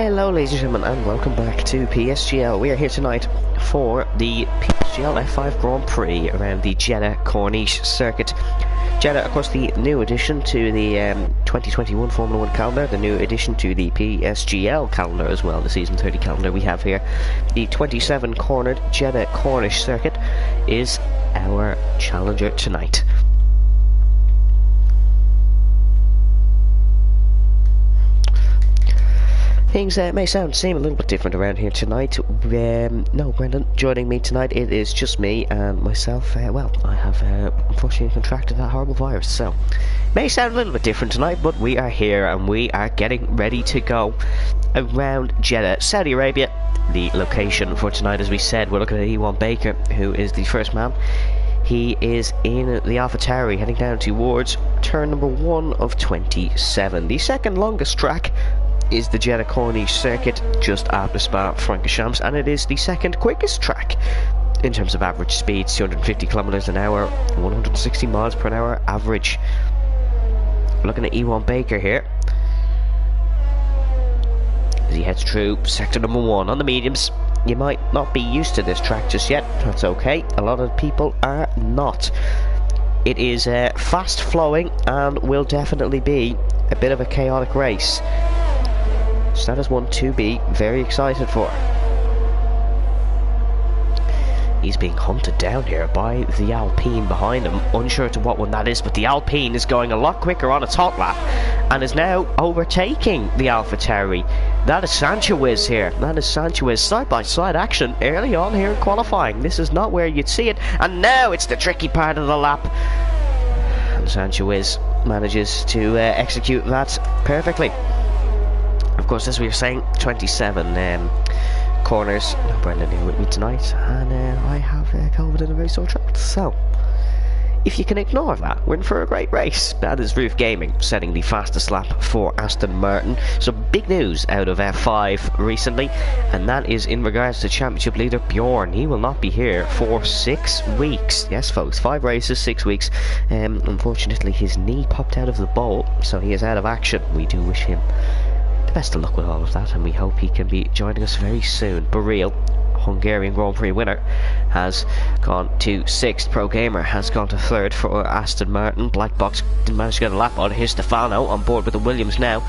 Hello ladies and gentlemen, and welcome back to PSGL. We are here tonight for the PSGL F5 Grand Prix around the Jeddah Corniche circuit. Jeddah, of course, the new addition to the 2021 Formula 1 calendar, the new addition to the PSGL calendar as well, the Season 30 calendar we have here. The 27-cornered Jeddah Corniche circuit is our challenger tonight. Things may seem a little bit different around here tonight. No, Brendan, joining me tonight, it is just me and myself. Well, I have unfortunately contracted that horrible virus, so may sound a little bit different tonight, but we are here and we are getting ready to go around Jeddah, Saudi Arabia. The location for tonight, as we said, we're looking at Ewan Baker, who is the first man. He is in the AlphaTauri heading down towards turn number 1 of 27. The second longest track is the Jeddah Corniche circuit just after Spa-Francorchamps, and it is the second quickest track in terms of average speeds, 250 kilometers an hour, 160 miles per hour average. Looking at Ewan Baker here as he heads through sector number 1 on the mediums. You might not be used to this track just yet, that's okay, a lot of people are not. It is fast flowing and will definitely be a bit of a chaotic race. So that is one to be very excited for. He's being hunted down here by the Alpine behind him. Unsure to what one that is, but the Alpine is going a lot quicker on its hot lap and is now overtaking the AlphaTauri. That is Sanchez here. That is Sanchez side-by-side action early on here in qualifying. This is not where you'd see it, and now it's the tricky part of the lap. And Sanchez manages to execute that perfectly. Of course, as we were saying, 27 corners. Brendan here with me tonight, and I have COVID and a very sore throat. So, if you can ignore that, we're in for a great race. That is Roof Gaming setting the fastest lap for Aston Martin. Some big news out of F5 recently, and that is in regards to championship leader Bjorn. He will not be here for 6 weeks. Yes, folks, 5 races, 6 weeks. Unfortunately, his knee popped out of the bowl, so he is out of action. We do wish him the best of luck with all of that, and we hope he can be joining us very soon. Baril, Hungarian Grand Prix winner, has gone to 6th. Pro Gamer has gone to 3rd for Aston Martin. Black Box didn't manage to get a lap on. Here's Stefano on board with the Williams now.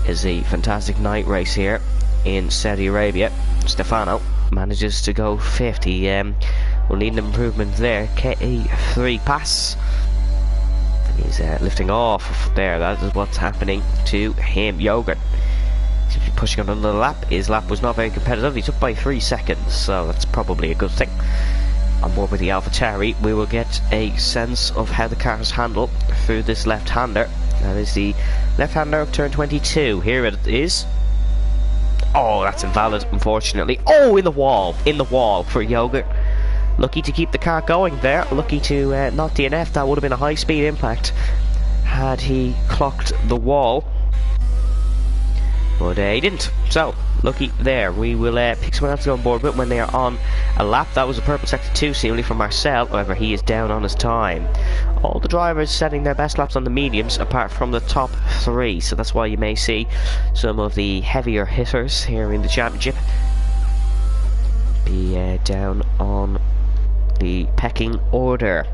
Is a fantastic night race here in Saudi Arabia. Stefano manages to go 5th. He will need an improvement there. KE3 pass. He's lifting off there. That is what's happening to him. Yogurt pushing on another lap. His lap was not very competitive. He took by 3 seconds, so that's probably a good thing. On board with the AlphaTauri, we will get a sense of how the cars handle through this left-hander. That is the left-hander of turn 22. Here it is. Oh, that's invalid, unfortunately. Oh, in the wall for Yogurt. Lucky to keep the car going there. Lucky to not DNF. That would have been a high-speed impact had he clocked the wall. But he didn't. So, lucky there. We will pick someone else to go on board with when they are on a lap. That was a purple sector 2 seemingly for Marcel. However, he is down on his time. All the drivers setting their best laps on the mediums apart from the top 3. So that's why you may see some of the heavier hitters here in the championship be down on the pecking order.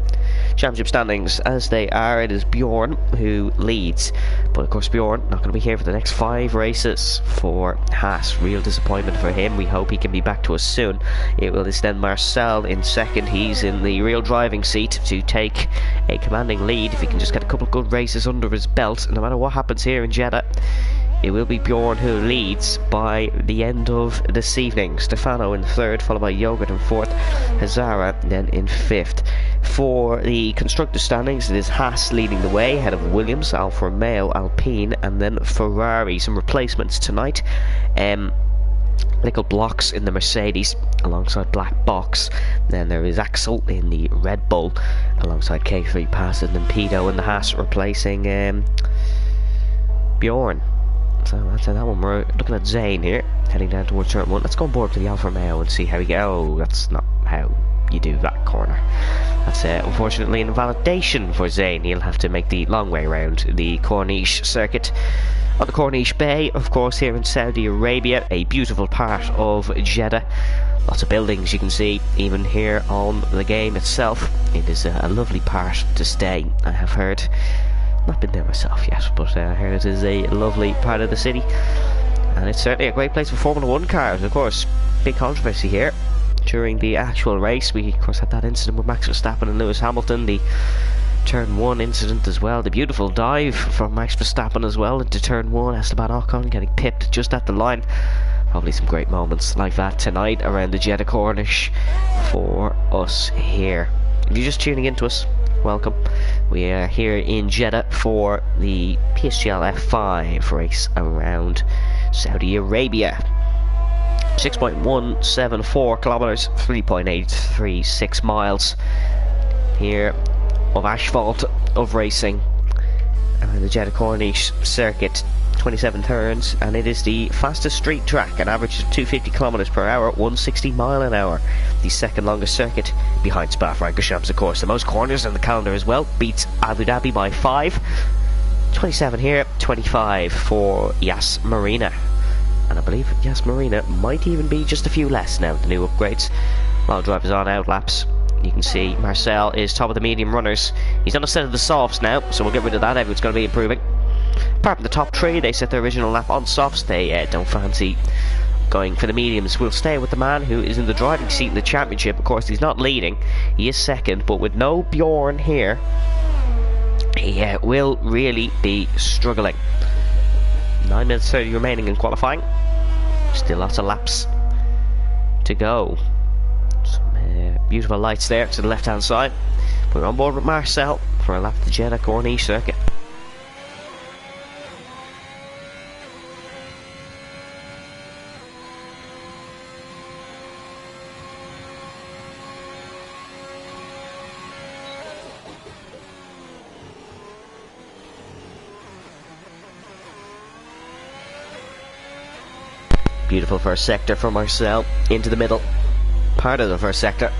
Championship standings as they are, it is Bjorn who leads, but of course Bjorn not going to be here for the next 5 races for Haas. Real disappointment for him. We hope he can be back to us soon. It will extend Marcel in 2nd. He's in the real driving seat to take a commanding lead if he can just get a couple of good races under his belt. No matter what happens here in Jeddah, it will be Bjorn who leads by the end of this evening. Stefano in 3rd, followed by Yogurt in 4th, Hazara then in 5th. For the constructor standings, it is Haas leading the way, ahead of Williams, Alfa Romeo, Alpine, and then Ferrari. Some replacements tonight. Nickel Blocks in the Mercedes, alongside Black Box. Then there is Axel in the Red Bull, alongside K3 Pass, and then Pido in the Haas, replacing Bjorn. So that's that one. We're looking at Zane here, heading down towards turn 1. Let's go on board to the Alfa Romeo and see how we go. That's not how you do that corner. That's unfortunately an invalidation for Zane. He'll have to make the long way around the Corniche circuit on the Corniche Bay, of course, here in Saudi Arabia, a beautiful part of Jeddah. Lots of buildings you can see, even here on the game itself. It is a lovely part to stay, I have heard. Not been there myself yet, but I heard it is a lovely part of the city. And it's certainly a great place for Formula 1 cars, of course. Big controversy here during the actual race. We, of course, had that incident with Max Verstappen and Lewis Hamilton, the Turn 1 incident as well. The beautiful dive from Max Verstappen as well into Turn 1. Esteban Ocon getting pipped just at the line. Probably some great moments like that tonight around the Jeddah Corniche for us here. If you're just tuning into us, welcome. We are here in Jeddah for the PSGL F5 race around Saudi Arabia. 6.174 kilometers, 3.836 miles here of asphalt of racing around the Jeddah Corniche circuit. 27 turns, and it is the fastest street track, an average of 250 kilometers per hour, 160 mile an hour. The second longest circuit behind Spa-Francorchamps, of course. The most corners in the calendar as well, beats Abu Dhabi by 5. 27 here, 25 for Yas Marina. And I believe Yas Marina might even be just a few less now with the new upgrades. While drivers on out laps, you can see Marcel is top of the medium runners. He's on a set of the softs now, so we'll get rid of that. Everyone's going to be improving. Apart from the top three, they set their original lap on softs. They don't fancy going for the mediums. We'll stay with the man who is in the driving seat in the championship. Of course, he's not leading. He is second, but with no Bjorn here, he will really be struggling. 9 minutes 30 remaining in qualifying. Still lots of laps to go. Some beautiful lights there to the left-hand side. We're on board with Marcel for a lap of the Jeddah Corniche circuit. Beautiful first sector for Marcel into the middle part of the first sector.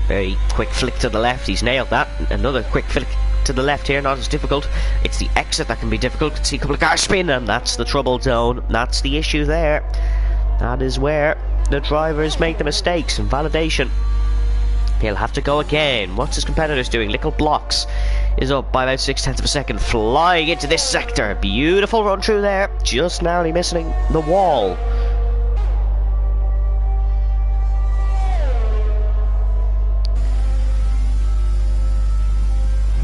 Very quick flick to the left, he's nailed that. Another quick flick to the left here, not as difficult. It's the exit that can be difficult. You can see a couple of cars spin, and that's the trouble zone. That's the issue there. That is where the drivers make the mistakes in validation. He'll have to go again. What's his competitors doing? Little Blocks is up by about 0.6 of a second, flying into this sector. Beautiful run through there, just narrowly missing the wall.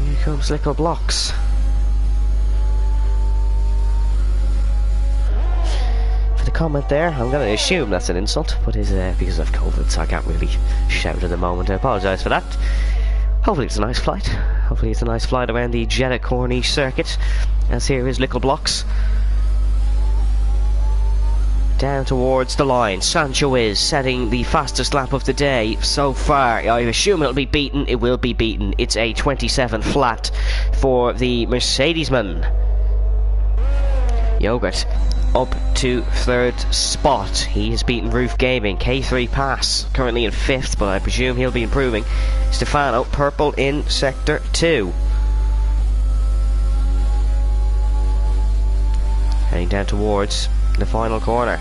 Here comes Little Blocks. For the comment there, I'm going to assume that's an insult, but is because of COVID, so I can't really shout at the moment. I apologise for that. Hopefully it's a nice flight. Hopefully it's a nice flight around the Jeddah Corniche circuit. As here is Little Blocks. Down towards the line. Sancho is setting the fastest lap of the day so far. I assume it'll be beaten. It will be beaten. It's a 27 flat for the Mercedesman. Yogurt up to third spot. He has beaten Roof Gaming. K3 Pass currently in 5th, but I presume he'll be improving. Stefano purple in sector 2. Heading down towards the final corner.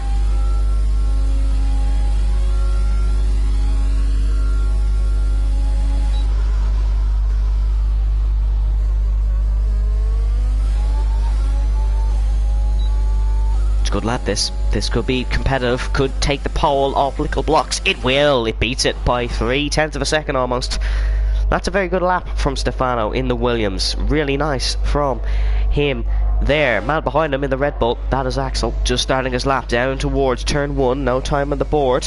Good lap this. This could be competitive, could take the pole off Little Blocks. It will. It beats it by 0.3 of a second almost. That's a very good lap from Stefano in the Williams. Really nice from him there. Man behind him in the Red Bull, that is Axel, just starting his lap down towards turn 1. No time on the board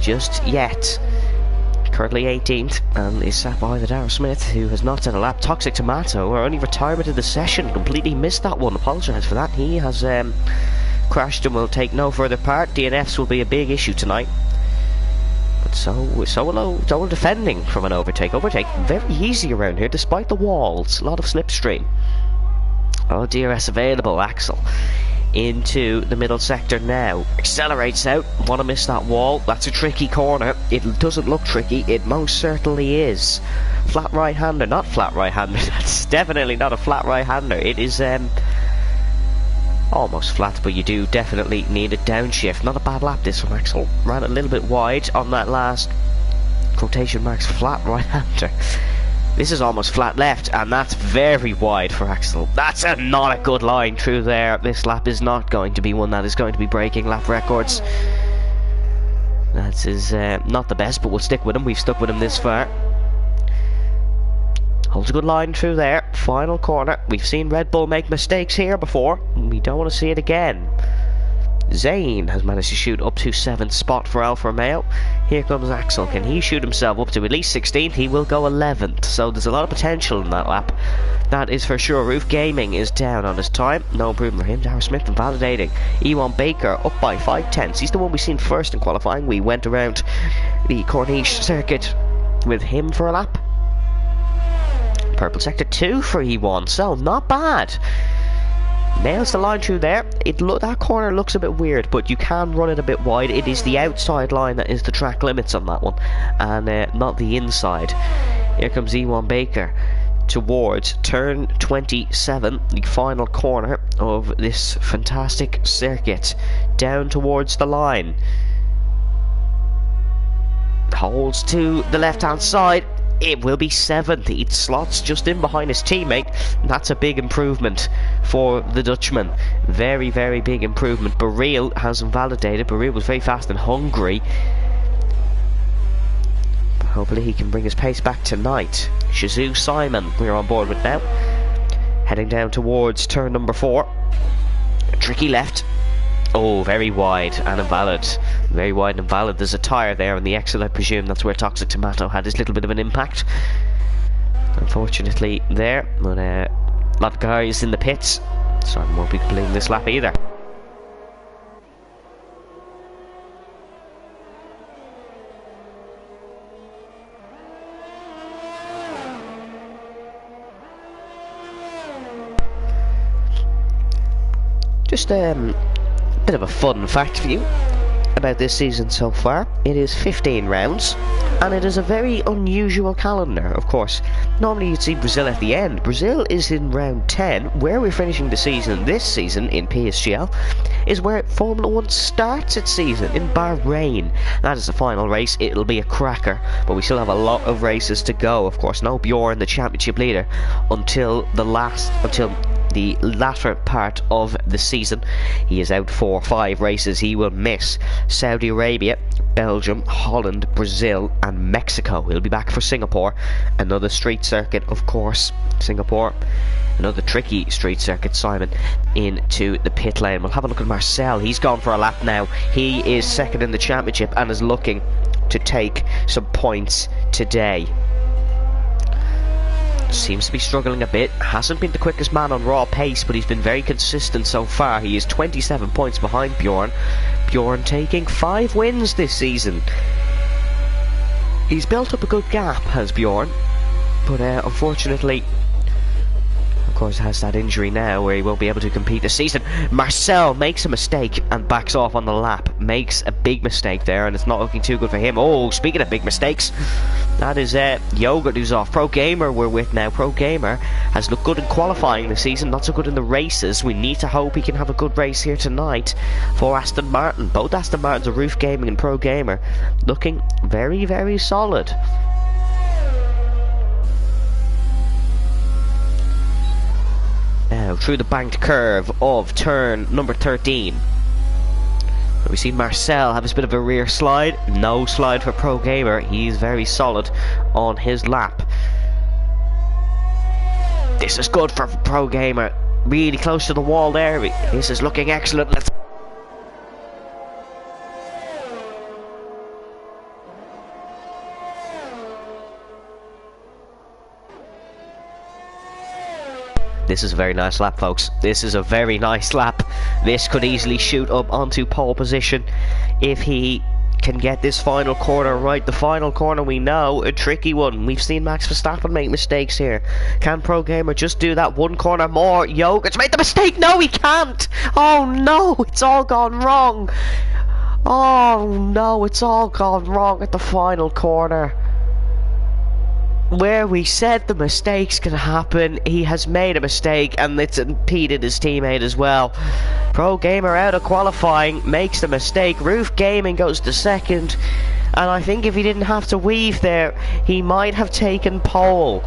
just yet. Currently 18th, and is sat behind the Darryl Smith, who has not set a lap. Toxic Tomato, our only retirement of the session, completely missed that one. Apologise for that. He has crashed and will take no further part. DNFs will be a big issue tonight. But so will defending from an overtake. Overtake very easy around here, despite the walls. A lot of slipstream. Oh, DRS available. Axel into the middle sector now. Accelerates out. Want to miss that wall. That's a tricky corner. It doesn't look tricky. It most certainly is. Flat right-hander. Not flat right-hander. That's definitely not a flat right-hander. It is Almost flat, but you do definitely need a downshift. Not a bad lap this from Axel. Ran a little bit wide on that last quotation marks flat right-hander. This is almost flat left, and that's very wide for Axel. That's not a good line through there. This lap is not going to be one that is going to be breaking lap records. That is not the best, but we'll stick with him. We've stuck with him this far. Holds a good line through there. Final corner. We've seen Red Bull make mistakes here before. We don't want to see it again. Zane has managed to shoot up to 7th spot for Alfa Romeo. Here comes Axel. Can he shoot himself up to at least 16th? He will go 11th. So there's a lot of potential in that lap. That is for sure. Roof Gaming is down on his time. No improvement for him. Darryl Smith invalidating. Ewan Baker up by 5/10. He's the one we've seen first in qualifying. We went around the Corniche circuit with him for a lap. Purple sector 2 for E1, so not bad. Nails the line through there. That corner looks a bit weird, but you can run it a bit wide. It is the outside line that is the track limits on that one, and not the inside. Here comes E1 Baker towards turn 27, the final corner of this fantastic circuit, down towards the line. Holds to the left-hand side. It will be 7th. It slots just in behind his teammate. That's a big improvement for the Dutchman. Very, very big improvement. Baril has invalidated. Baril was very fast in Hungary. Hopefully he can bring his pace back tonight. Shazoo Simon we're on board with now. Heading down towards turn number 4. A tricky left. Oh, very wide and invalid. Very wide and invalid. There's a tyre there on the exit, I presume. That's where Toxic Tomato had his little bit of an impact. Unfortunately there. But a lot of guys in the pits. So I won't be completing this lap either. Just bit of a fun fact for you about this season so far. It is 15 rounds, and it is a very unusual calendar, of course. Normally you'd see Brazil at the end. Brazil is in round 10, where we're finishing the season. This season in PSGL is where Formula 1 starts its season, in Bahrain. That is the final race. It'll be a cracker, but we still have a lot of races to go. Of course, no Bjorn, the championship leader, until the latter part of the season. He is out for 5 races. He will miss Saudi Arabia, Belgium, Holland, Brazil and Mexico. He'll be back for Singapore, another street circuit, of course. Singapore, another tricky street circuit. Simon into the pit lane. We'll have a look at Marcel. He's gone for a lap now. He is 2nd in the championship and is looking to take some points today. Seems to be struggling a bit. Hasn't been the quickest man on raw pace, but he's been very consistent so far. He is 27 points behind Bjorn. Bjorn taking 5 wins this season. He's built up a good gap, has Bjorn, but unfortunately, of course, has that injury now where he won't be able to compete this season. Marcel makes a mistake and backs off on the lap. Makes a big mistake there, and it's not looking too good for him. Oh, speaking of big mistakes, that is Yogurt who's off. Pro Gamer we're with now. Pro Gamer has looked good in qualifying this season, not so good in the races. We need to hope he can have a good race here tonight for Aston Martin. Both Aston Martins are Roof Gaming and Pro Gamer, looking very, very solid. Now through the banked curve of turn number 13. We see Marcel have a bit of a rear slide. No slide for Pro Gamer. He's very solid on his lap. This is good for Pro Gamer. Really close to the wall there. This is looking excellent. Let's This is a very nice lap, folks. This is a very nice lap. This could easily shoot up onto pole position if he can get this final corner right. The final corner, we know, a tricky one. We've seen Max Verstappen make mistakes here. Can Pro Gamer just do that one corner more? Yogurt's made the mistake. No, he can't. Oh no, it's all gone wrong. Oh no, it's all gone wrong at the final corner. where we said the mistakes can happen, he has made a mistake, and it's impeded his teammate as well. Pro Gamer out of qualifying, makes the mistake. Roof Gaming goes to second, and I think if he didn't have to weave there, he might have taken pole.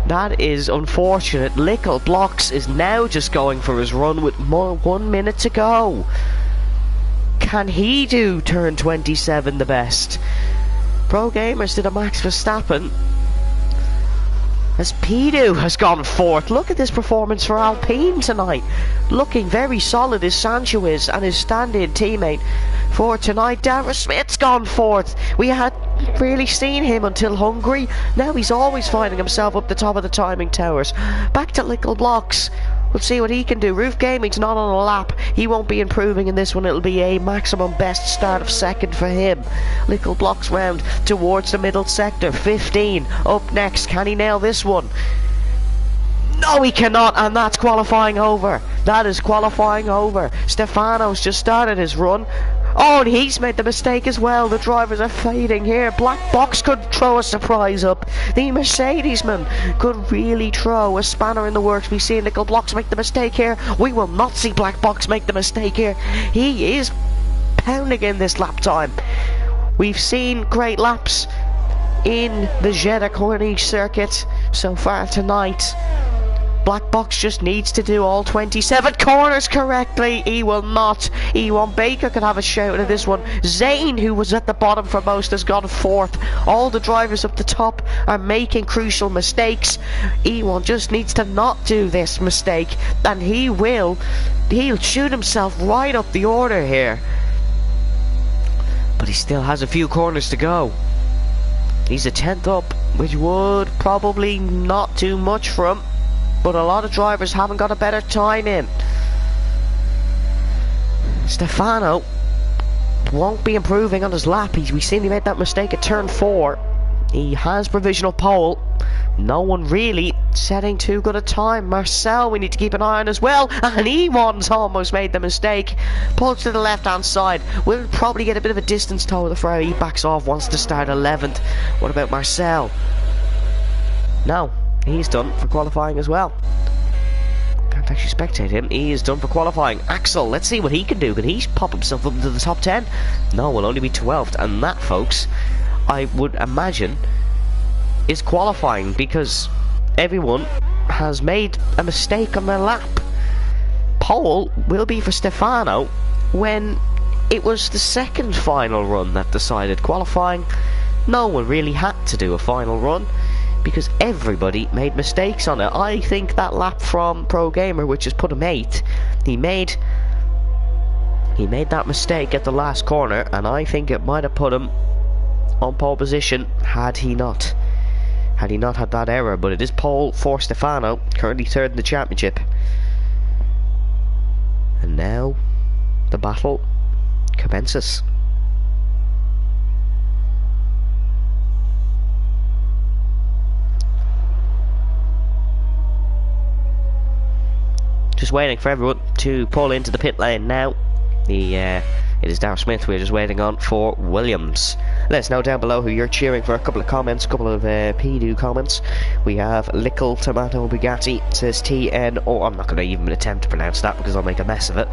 That is unfortunate. Lickle Blocks is now just going for his run with 1 minute to go. Can he do turn 27 the best? Pro Gamers did a Max Verstappen, as Pidu has gone fourth. Look at this performance for Alpine tonight. Looking very solid as Sancho is, and his stand-in teammate for tonight. Darren Smith's gone fourth. We had really seen him until Hungary. Now he's always finding himself up the top of the timing towers. Back to Lickle Blocks. We'll see what he can do. Roof Gaming's not on a lap. He won't be improving in this one. It'll be a maximum best start of second for him. Lickle Blocks round towards the middle sector. 15 up next. Can he nail this one? No, he cannot, and that's qualifying over. That is qualifying over. Stefano's just started his run. Oh, and he's made the mistake as well. The drivers are fading here. Black Box could throw a surprise up. The Mercedes-man could really throw a spanner in the works. We see Lickle Blocks make the mistake here. We will not see Black Box make the mistake here. He is pounding in this lap time. We've seen great laps in the Jeddah Corniche circuit so far tonight. Black Box just needs to do all 27 corners correctly. He will not. E1 Baker could have a shout at this one. Zane, who was at the bottom for most, has gone fourth. All the drivers up the top are making crucial mistakes. E1 just needs to not do this mistake, and he'll shoot himself right up the order here. But he still has a few corners to go. He's a 10th up, which would probably not do much for him. But a lot of drivers haven't got a better time in. Stefano won't be improving on his lap. We've seen he made that mistake at turn 4. He has provisional pole. No one really setting too good a time. Marcel we need to keep an eye on as well. And E1's almost made the mistake. Pulls to the left hand side. We'll probably get a bit of a distance toe of the fray. He backs off, wants to start 11th. What about Marcel? No. He's done for qualifying as well. Can't actually spectate him. He is done for qualifying. Axel, let's see what he can do. Can he pop himself up into the top 10? No, will only be 12th. And that, folks, I would imagine is qualifying, because everyone has made a mistake on their lap. Pole will be for Stefano when it was the second final run that decided qualifying. No one really had to do a final run, because everybody made mistakes on it. I think that lap from Pro Gamer, which has put him 8th, he made that mistake at the last corner, and I think it might have put him on pole position had he not had that error. But it is pole for Stefano, currently 3rd in the championship. And now the battle commences. Just waiting for everyone to pull into the pit lane now. It is Darren Smith we're just waiting on for Williams. Let us know down below who you're cheering for. A couple of comments, a couple of PDU comments. We have Lickle Tomato Bugatti, says TN. Oh, I'm not going to even attempt to pronounce that because I'll make a mess of it.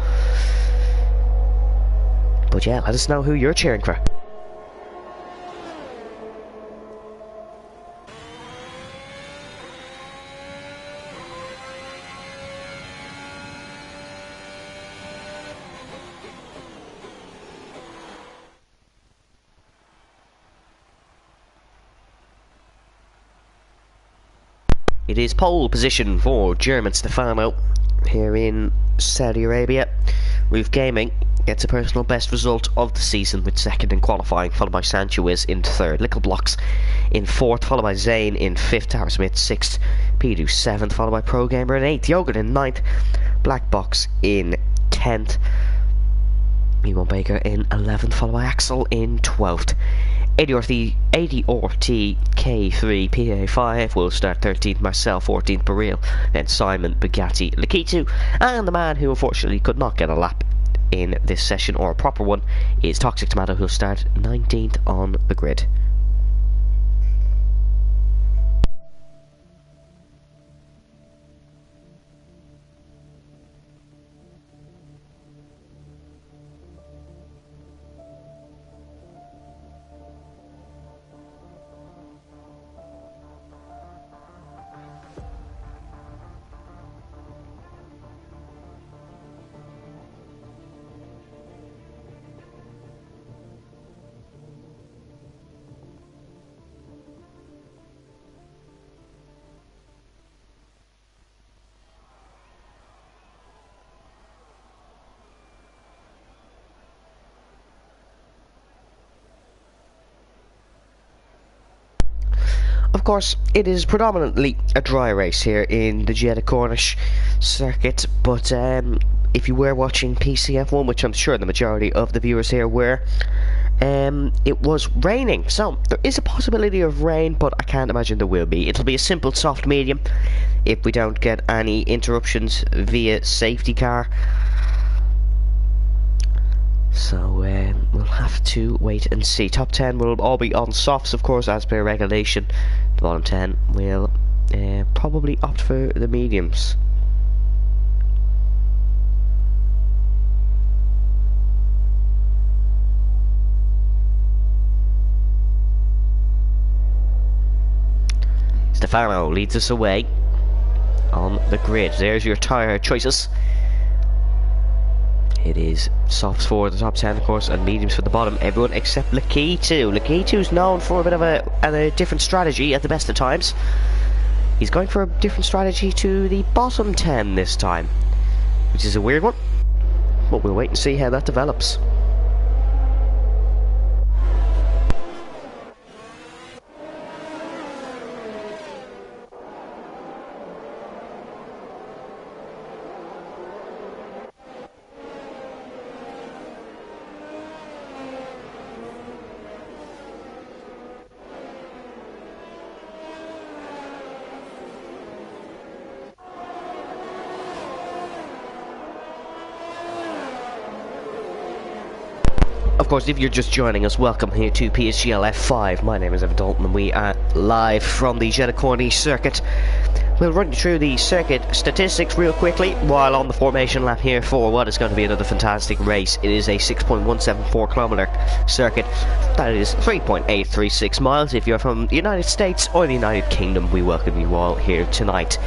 But yeah, let us know who you're cheering for. It is pole position for German Stefano here in Saudi Arabia. Roof Gaming gets a personal best result of the season with 2nd in qualifying, followed by Sancho in 3rd. Lickle Blocks in 4th, followed by Zane in 5th. Tower Smith 6th. Pidu 7th, followed by Pro Gamer in 8th. Yogurt in 9th. Black Box in 10th. E1 Baker in 11th, followed by Axel in 12th. 80 RT K3 PA5 will start 13th, Marcel 14th, Baril, then Simon, Bugatti, Lakitu, and the man who unfortunately could not get a lap in this session, or a proper one, is Toxic Tomato, who'll start 19th on the grid. Of course, it is predominantly a dry race here in the Jeddah Cornish circuit, but if you were watching PCF1, which I'm sure the majority of the viewers here were, it was raining, so there is a possibility of rain, but I can't imagine there will be. It'll be a simple soft medium if we don't get any interruptions via safety car. So we'll have to wait and see. Top 10 will all be on softs, of course, as per regulation. The bottom 10 will probably opt for the mediums. Stefano leads us away on the grid. There's your tyre choices. It is softs for the top 10, of course, and mediums for the bottom. Everyone except Lakitu. Lakitu's known for a bit of a different strategy at the best of times. He's going for a different strategy to the bottom 10 this time, which is a weird one, but we'll wait and see how that develops. Of course, if you're just joining us, welcome here to PSGL F5. My name is Evan Dalton and we are live from the Jeddah Cornish circuit. We'll run you through the circuit statistics real quickly while on the formation lap here for what is going to be another fantastic race. It is a 6.174 kilometer circuit. That is 3.836 miles. If you're from the United States or the United Kingdom, we welcome you all here tonight.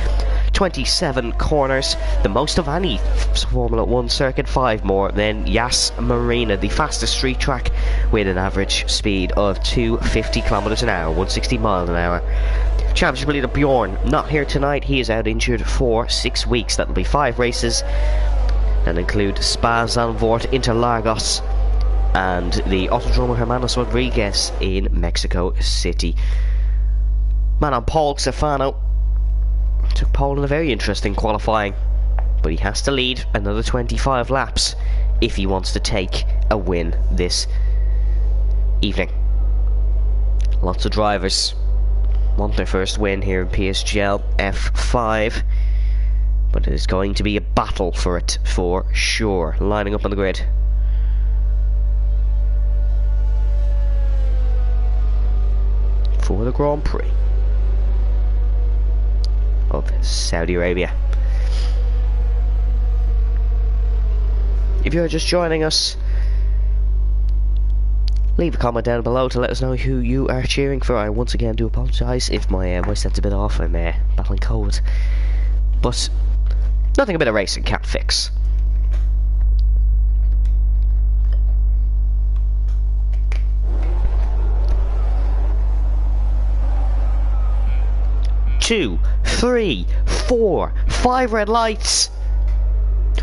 27 corners, the most of any Formula 1 circuit, 5 more than Yas Marina, the fastest street track, with an average speed of 250 kilometers an hour, 160 miles an hour. Championship leader Bjorn, not here tonight. He is out injured for 6 weeks. That'll be 5 races that include Spa Zandvoort, Interlagos, and the Autodromo Hermanos Rodriguez in Mexico City. Man on pole, Stefano, took pole in a very interesting qualifying, but he has to lead another 25 laps if he wants to take a win this evening. Lots of drivers want their first win here in PSGL F5, but it is going to be a battle for it for sure. Lining up on the grid. For the Grand Prix of Saudi Arabia. If you're just joining us, leave a comment down below to let us know who you are cheering for. I once again do apologise if my voice sounds a bit off. I'm battling cold, but nothing a bit of racing can't fix. Two, 3, 4, 5 red lights.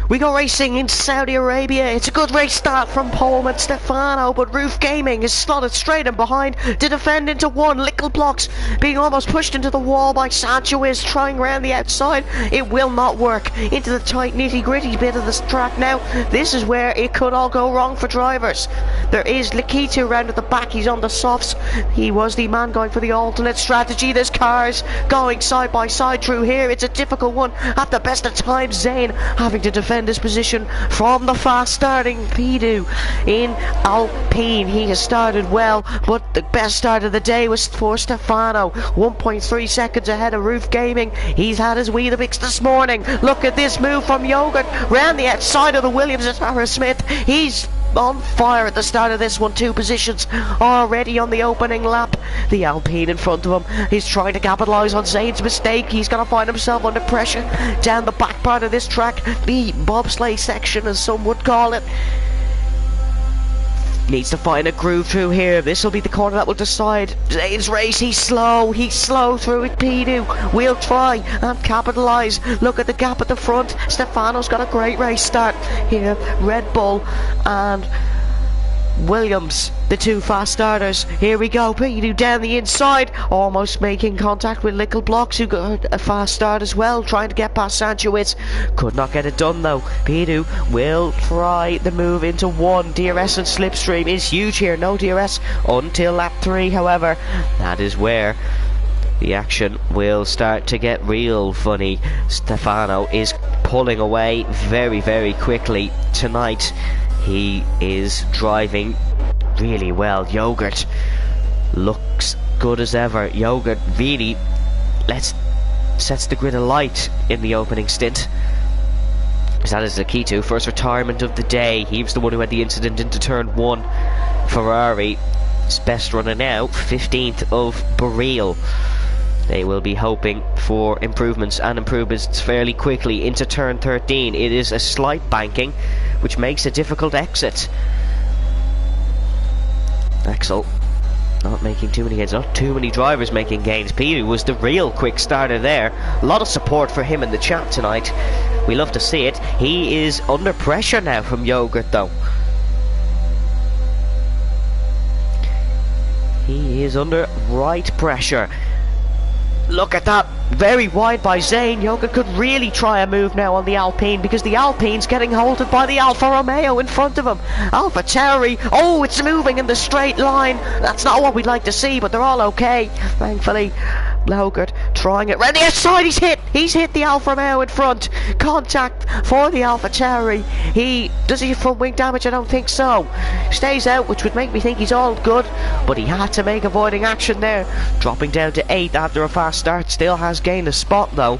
We go racing in Saudi Arabia. It's a good race start from Poleman Stefano, but Roof Gaming is slotted straight in behind to defend into one. Lickle Blocks being almost pushed into the wall by Sancho is trying around the outside. It will not work. Into the tight nitty gritty bit of this track now. This is where it could all go wrong for drivers. There is Lakitu round at the back. He's on the softs. He was the man going for the alternate strategy. There's cars going side by side through here. It's a difficult one at the best of times. Zane having to defend his position from the fast starting Pidu in Alpine. He has started well, but the best start of the day was for Stefano, 1.3 seconds ahead of Roof Gaming. He's had his Weetabix this morning. Look at this move from Yogurt round the outside of the Williams at Harris Smith. He's on fire at the start of this one. 2 positions already on the opening lap. The Alpine in front of him is trying to capitalise on Zane's mistake. He's going to find himself under pressure down the back part of this track, the bobsleigh section as some would call it. Needs to find a groove through here. This will be the corner that will decide Zane's race. He's slow through it. Pidu will try and capitalise. Look at the gap at the front. Stefano's got a great race start here. Red Bull and Williams, the two fast starters. Here we go. Pidu down the inside, almost making contact with Little Blocks, who got a fast start as well, trying to get past Sanchez. Could not get it done though. Pidu will try the move into one. DRS and Slipstream is huge here. No DRS until lap 3, however. That is where the action will start to get real funny. Stefano is pulling away very, very quickly tonight. He is driving really well. Yogurt looks good as ever. Yogurt really sets the grid alight in the opening stint. That is the key to first retirement of the day. He was the one who had the incident into turn 1. Ferrari is best runner now, 15th of Baril. They will be hoping for improvements fairly quickly into turn 13. It is a slight banking, which makes a difficult exit. Axel not making too many gains, not too many drivers making gains. Peter was the real quick starter there. A lot of support for him in the chat tonight. We love to see it. He is under pressure now from Yogurt though. He is under right pressure. Look at that, very wide by Zane. Yogurt could really try a move now on the Alpine, because the Alpine's getting halted by the Alfa Romeo in front of him. Alpha Tauri, oh, it's moving in the straight line. That's not what we'd like to see, but they're all okay, thankfully. Yogurt trying it round the outside. He's hit the Alfa Romeo in front. Contact for the Alpha Tauri. Does he have front wing damage? I don't think so. Stays out, which would make me think he's all good, but he had to make avoiding action there, dropping down to 8th after a fast start. Still has gained a spot though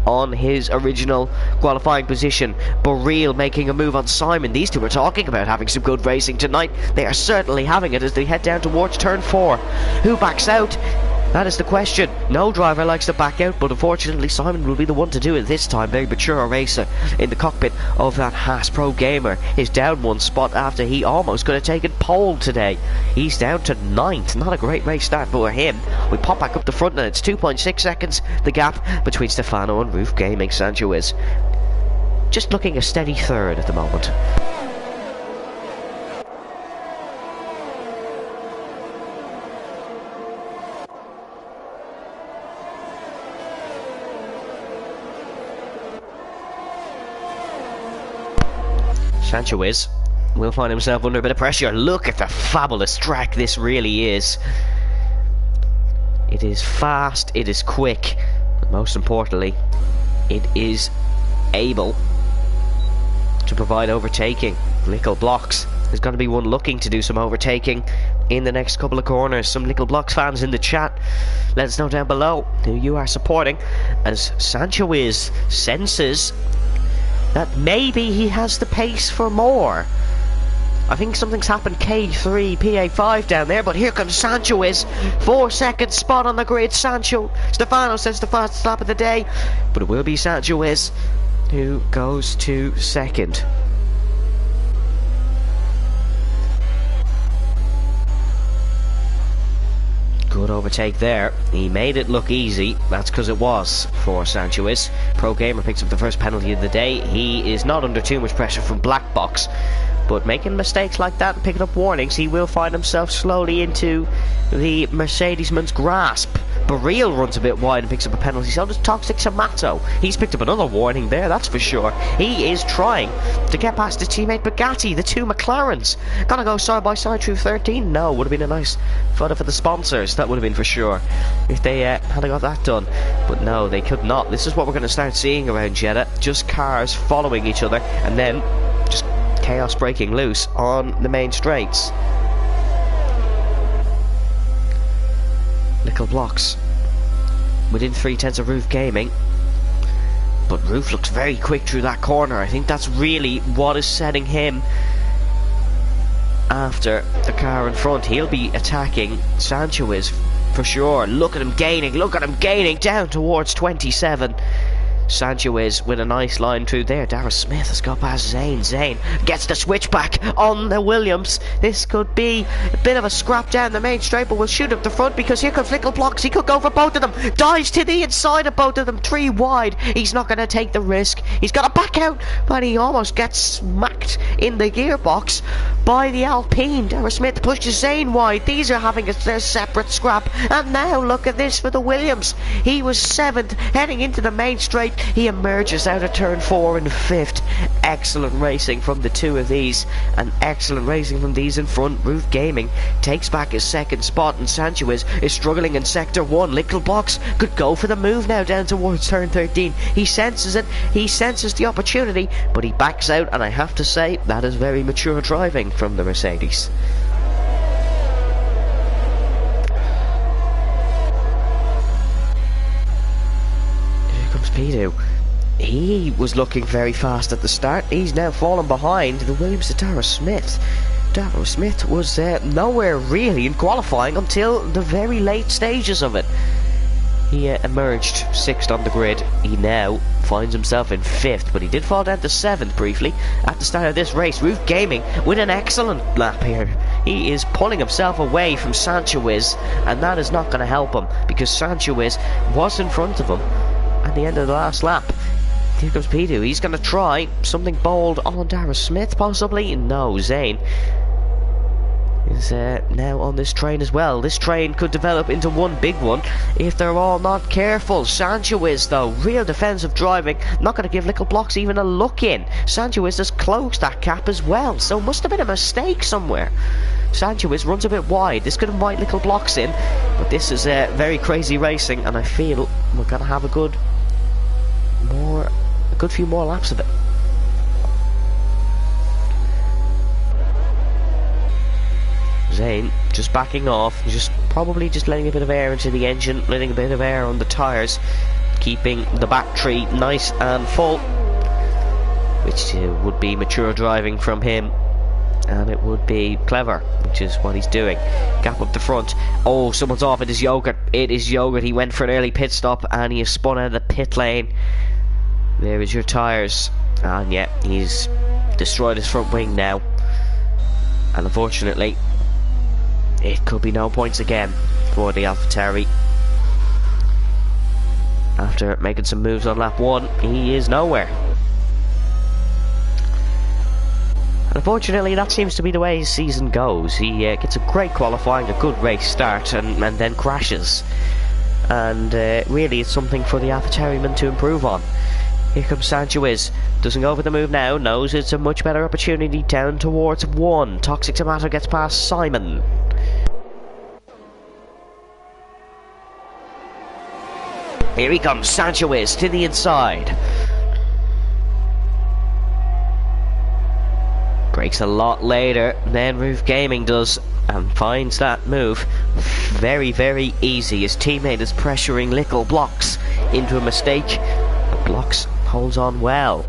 on his original qualifying position. Baril making a move on Simon. These two are talking about having some good racing tonight. They are certainly having it as they head down towards turn 4. Who backs out? That is the question. No driver likes to back out, but unfortunately Simon will be the one to do it this time. Very mature racer in the cockpit of that Haas Pro Gamer. Is down 1 spot after he almost could have taken pole today. He's down to 9th. Not a great race start for him. We pop back up the front and it's 2.6 seconds the gap between Stefano and Roof Gaming. Sanchez just looking a steady 3rd at the moment. Sanchez will find himself under a bit of pressure. Look at the fabulous track this really is. It is fast, it is quick, but most importantly, it is able to provide overtaking. Little Blocks. There's going to be one looking to do some overtaking in the next couple of corners. Some Little Blocks fans in the chat, let us know down below who you are supporting, as Sanchez senses that maybe he has the pace for more. I think something's happened K3, PA5 down there, but here comes Sanchez. 4-second spot on the grid. Stefano says the fastest lap of the day, but it will be Sanchez who goes to 2nd. Good overtake there. He made it look easy. That's because it was for Sanchez. Pro Gamer picks up the first penalty of the day. He is not under too much pressure from Black Box, but making mistakes like that and picking up warnings, he will find himself slowly into the Mercedes-man's grasp. Baril runs a bit wide and picks up a penalty. So does Toxic Tomato. He's picked up another warning there, that's for sure. He is trying to get past his teammate Bugatti, the two McLarens. Gonna go side by side through 13? No, would have been a nice photo for the sponsors. That would have been for sure if they had got that done. But no, they could not. This is what we're going to start seeing around Jeddah. Just cars following each other and then just chaos breaking loose on the main straights. Little Blocks within 3/10 of Roof Gaming, but Roof looks very quick through that corner. I think that's really what is setting him after the car in front. He'll be attacking Sanchez for sure. Look at him gaining, down towards 27. Sanchez with a nice line through there. Darrell Smith has got past Zane. Zane gets the switchback on the Williams. This could be a bit of a scrap down the main straight, but we'll shoot up the front because here comes Little Blocks. He could go for both of them. Dives to the inside of both of them. 3 wide. He's not going to take the risk. He's got to back out, but he almost gets smacked in the gearbox by the Alpine. Darrell Smith pushes Zane wide. These are having a separate scrap. And now look at this for the Williams. He was 7th heading into the main straight. He emerges out of turn 4 in 5th. Excellent racing from the two of these, and excellent racing from these in front. Roof Gaming takes back his 2nd spot, and Sanchez is struggling in sector 1. Little Box could go for the move now down towards turn 13. He senses it, he senses the opportunity, but he backs out, and I have to say that is very mature driving from the Mercedes. Speedo. He was looking very fast at the start. He's now fallen behind the Williams to Darrell Smith. Darrell Smith was nowhere really in qualifying until the very late stages of it. He emerged 6th on the grid. He now finds himself in 5th, but he did fall down to 7th briefly at the start of this race. Roof Gaming with an excellent lap here. He is pulling himself away from Sanchez, and that is not going to help him because Sanchez was in front of him at the end of the last lap. Here comes Pidu. He's going to try something bold on Darrell Smith, possibly. No, Zane is now on this train as well. This train could develop into one big one if they're all not careful. Sanchez, though, real defensive driving, not going to give Little Blocks even a look in. Sanchez has closed that gap as well, so must have been a mistake somewhere. Sanchez runs a bit wide. This could invite Little Blocks in, but this is very crazy racing, and I feel we're going to have a good few more laps of it. Zane just backing off, probably just letting a bit of air into the engine, letting a bit of air on the tyres, keeping the battery nice and full, which would be mature driving from him, and it would be clever, which is what he's doing. Gap up the front. Oh, someone's off. It is Yogurt. It is Yogurt. He went for an early pit stop and he has spun out of the pit lane. There is your tyres, and yeah, he's destroyed his front wing now, and unfortunately it could be no points again for the AlphaTauri. After making some moves on lap 1, he is nowhere. And unfortunately, that seems to be the way his season goes. He gets a great qualifying, a good race start, and then crashes. And really, it's something for the AlphaTauri man to improve on. Here comes Sanchez. Doesn't go for the move now. Knows it's a much better opportunity down towards 1. Toxic Tomato gets past Simon. Here he comes, Sanchez to the inside. Brakes a lot later than Roof Gaming does, and finds that move very, very easy. His teammate is pressuring Little Blocks into a mistake, but Blocks holds on well.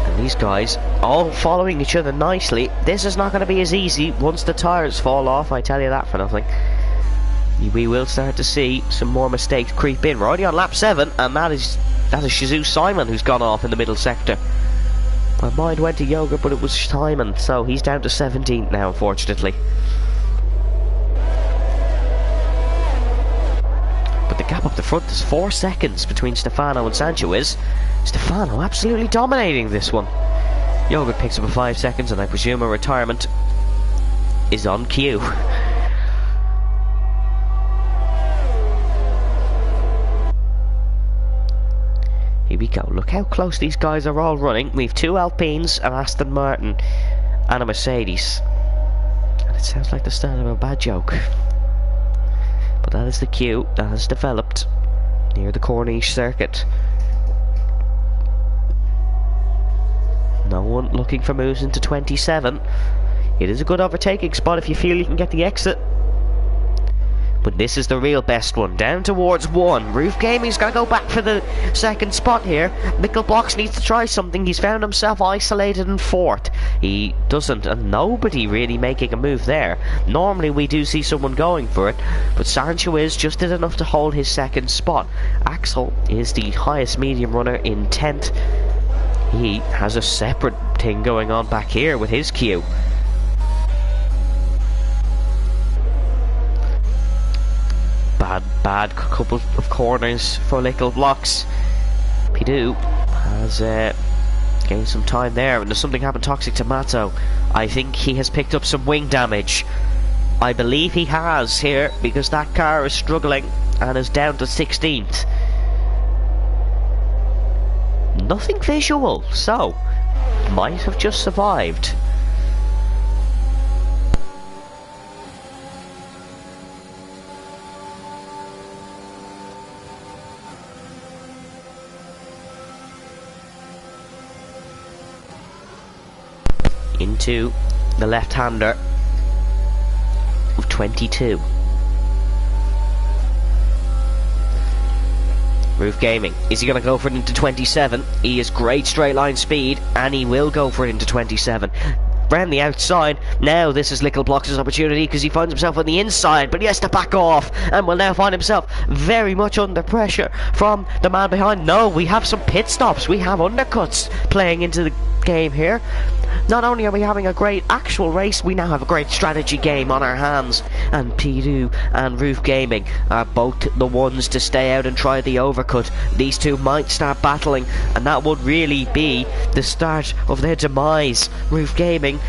And these guys all following each other nicely. This is not going to be as easy once the tyres fall off, I tell you that for nothing. We will start to see some more mistakes creep in. We're already on lap 7, and that is Shizou Simon who's gone off in the middle sector. My mind went to Yogurt, but it was Simon, so he's down to 17th now, unfortunately. But the gap up the front is 4 seconds between Stefano and Sanchez. Stefano absolutely dominating this one. Yogurt picks up a 5 seconds, and I presume a retirement is on cue. Here we go. Look how close these guys are all running. We've 2 Alpines, an Aston Martin, and a Mercedes. And it sounds like the start of a bad joke. But that is the queue that has developed near the Corniche circuit. No one looking for moves into 27. It is a good overtaking spot if you feel you can get the exit. But this is the real best one. Down towards 1. Roof Gaming's got to go back for the second spot here. Nickel Blocks needs to try something. He's found himself isolated in 4th. He doesn't, and nobody really making a move there. Normally we do see someone going for it, but Sancho is just did enough to hold his second spot. Axel is the highest medium runner in 10th. He has a separate thing going on back here with his queue. Bad couple of corners for Nickel Blocks. Pidu has gained some time there, and there's something happened toxic to Matto. I think he has picked up some wing damage. I believe he has here, because that car is struggling and is down to 16th. Nothing visual, so might have just survived. Into the left-hander of 22. Roof Gaming, is he going to go for it into 27? He has great straight line speed, and he will go for it into 27. Round the outside, now this is Nickel Blocks' opportunity, because he finds himself on the inside, but he has to back off, and will now find himself very much under pressure from the man behind. No, we have some pit stops, we have undercuts playing into the game here. Not only are we having a great actual race, we now have a great strategy game on our hands, and Pidu and Roof Gaming are both the ones to stay out and try the overcut. These two might start battling, and that would really be the start of their demise. Roof Gaming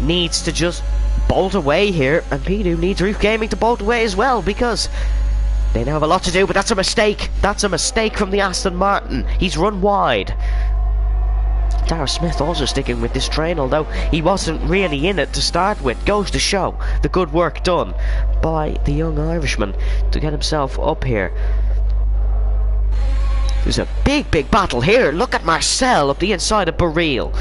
needs to just bolt away here, and Pidu needs Roof Gaming to bolt away as well, because they now have a lot to do. But that's a mistake. That's a mistake from the Aston Martin. He's run wide. Darragh Smith also sticking with this train, although he wasn't really in it to start with. Goes to show the good work done by the young Irishman to get himself up here. There's a big battle here. Look at Marcel up the inside of Baril.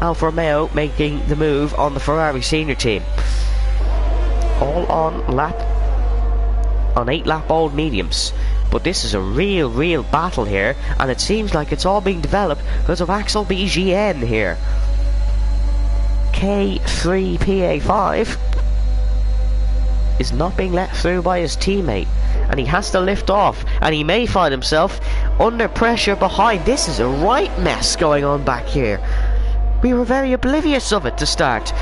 Alfa Romeo making the move on the Ferrari senior team. All on 8-lap old mediums. But this is a real battle here, and it seems like it's all being developed because of Axel BGN here. K3PA5 is not being let through by his teammate, and he has to lift off, and he may find himself under pressure behind. This is a right mess going on back here. We were very oblivious of it to start.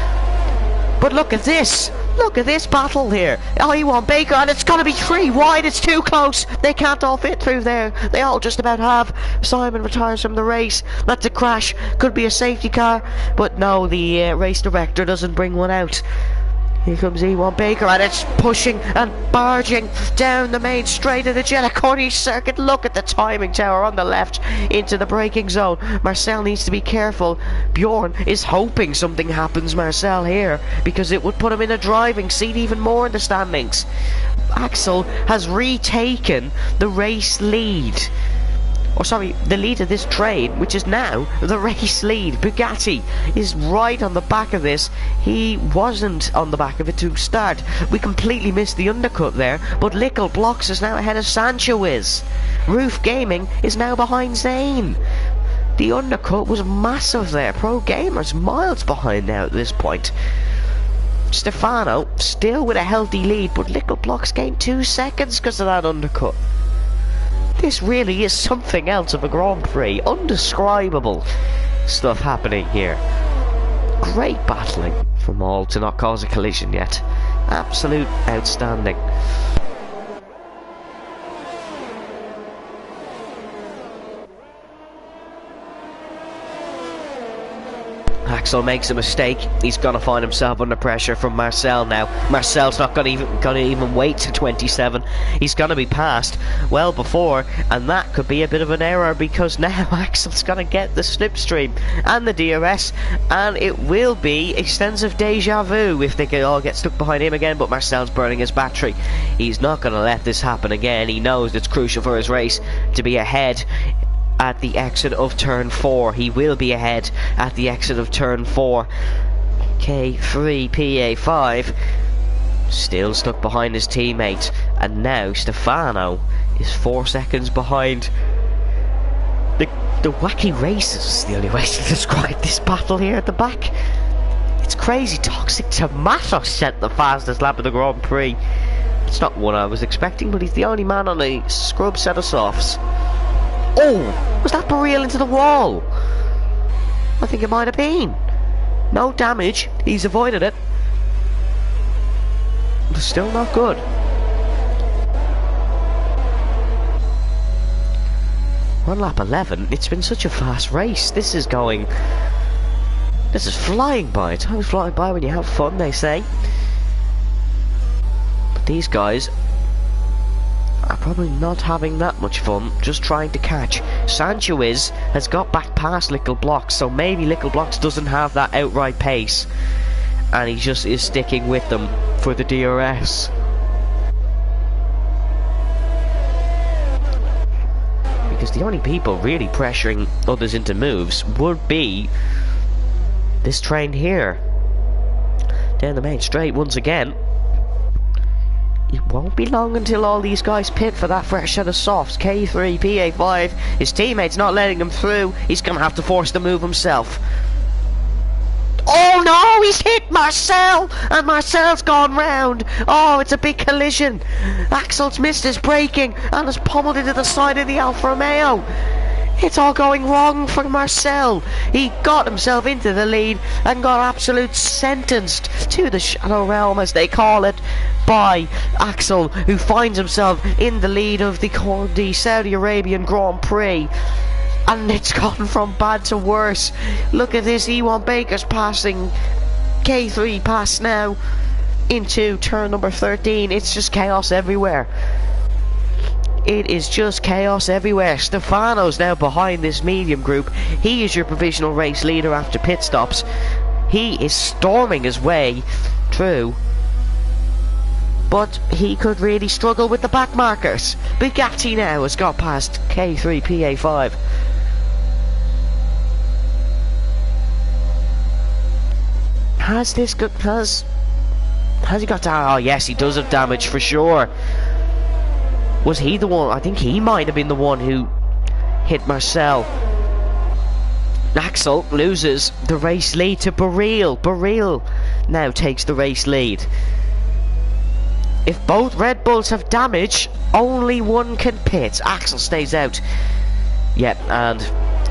But look at this! Look at this battle here. I1 Baker, and it's going to be 3 wide. It's too close. They can't all fit through there. They all just about have. Simon retires from the race. That's a crash. Could be a safety car. But no, the race director doesn't bring one out. Here comes E1 Baker, and it's pushing and barging down the main straight of the Jeddah Corniche circuit. Look at the timing tower on the left into the braking zone. Marcel needs to be careful. Bjorn is hoping something happens, Marcel, here, because it would put him in a driving seat even more in the standings. Axel has retaken the race lead. Or sorry, the lead of this train, which is now the race lead. Bugatti is right on the back of this. He wasn't on the back of it to start. We completely missed the undercut there, but Nickel Blocks is now ahead of Sancho is. Roof Gaming is now behind Zane. The undercut was massive there. Pro Gamers miles behind now at this point. Stefano still with a healthy lead, but Nickel Blocks gained 2 seconds because of that undercut. This really is something else of a Grand Prix. Undescribable stuff happening here. Great battling from all to not cause a collision yet. Absolute outstanding. Axel makes a mistake. He's gonna find himself under pressure from Marcel now. Marcel's not gonna even wait to 27. He's gonna be passed well before, and that could be a bit of an error, because now Axel's gonna get the slipstream and the DRS, and it will be a sense of deja vu if they can all get stuck behind him again. But Marcel's burning his battery. He's not gonna let this happen again. He knows it's crucial for his race to be ahead at the exit of turn 4. He will be ahead at the exit of turn 4. K3PA5 Still stuck behind his teammate, and now Stefano is 4 seconds behind. The wacky races is the only way to describe this battle here at the back. It's crazy. Toxic Tomato set the fastest lap of the Grand Prix. It's not one I was expecting, but he's the only man on a scrub set of softs. Oh, was that Baril into the wall? I think it might have been. No damage, he's avoided it. But still not good. We're on lap 11. It's been such a fast race. This is flying by. Time's flying by when you have fun, they say. But these guys are probably not having that much fun, just trying to catch. Sanchez has got back past Little Blocks, so maybe Little Blocks doesn't have that outright pace, and he just is sticking with them for the DRS. Because the only people really pressuring others into moves would be this train here. Down the main straight once again. It won't be long until all these guys pit for that fresh set of softs. K3, PA5, his teammate's not letting him through. He's going to have to force the move himself. Oh no, he's hit Marcel, and Marcel's gone round. Oh, it's a big collision. Axel's missed his braking and has pummeled into the side of the Alfa Romeo. It's all going wrong for Marcel. He got himself into the lead and got absolute sentenced to the Shadow Realm, as they call it, by Axel, who finds himself in the lead of the Saudi Arabian Grand Prix. And it's gone from bad to worse. Look at this, E1 Baker's passing K3 pass now into turn number 13. It's just chaos everywhere. It is just chaos everywhere. Stefano's now behind this medium group. He is your provisional race leader after pit stops. He is storming his way through, but he could really struggle with the back markers. Bugatti now has got past K3 PA5. Has he got down? Oh yes, he does have damage for sure. Was he the one? I think he might have been the one who hit Marcel. Axel loses the race lead to Baril. Baril now takes the race lead. If both Red Bulls have damage, only one can pit. Axel stays out. Yep, and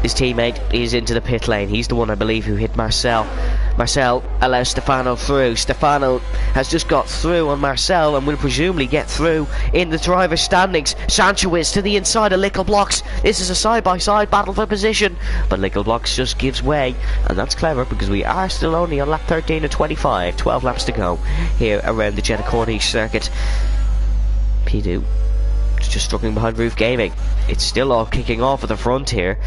his teammate is into the pit lane. He's the one, I believe, who hit Marcel. Marcel allows Stefano through. Stefano has just got through on Marcel and will presumably get through in the driver's standings. Sanchez to the inside of Little Blocks. This is a side-by-side battle for position, but Little Blocks just gives way, and that's clever because we are still only on lap 13 of 25. 12 laps to go here around the Jeddah Corniche circuit. P2 is just struggling behind Roof Gaming. It's still all kicking off at the front here.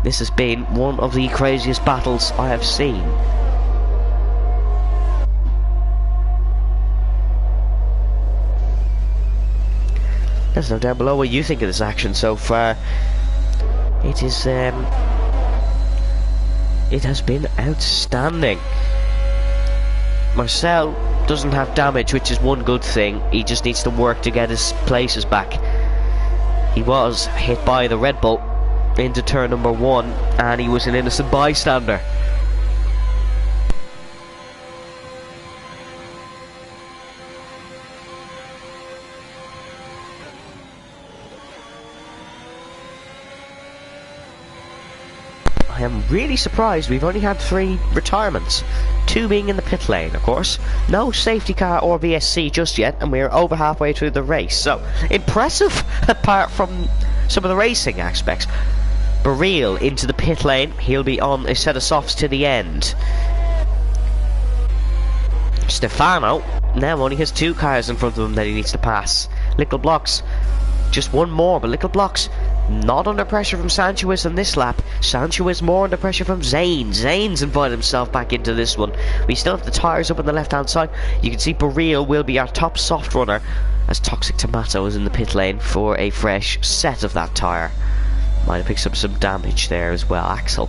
This has been one of the craziest battles I have seen. Let us know down below what you think of this action so far. It is it has been outstanding. Marcel doesn't have damage, which is one good thing. He just needs to work to get his places back. He was hit by the Red Bull into turn number 1, and he was an innocent bystander. I am really surprised we've only had 3 retirements, 2 being in the pit lane, of course. No safety car or VSC just yet, and we're over halfway through the race, so impressive apart from some of the racing aspects. Baril into the pit lane. He'll be on a set of softs to the end. Stefano now only has 2 cars in front of him that he needs to pass. Little Blocks, just one more, but Little Blocks not under pressure from Sanchez on this lap. Sanchez more under pressure from Zane. Zane's invited himself back into this one. We still have the tyres up on the left hand side. You can see Baril will be our top soft runner, as Toxic Tomato is in the pit lane for a fresh set of that tyre. Might have picked up some damage there as well. Axel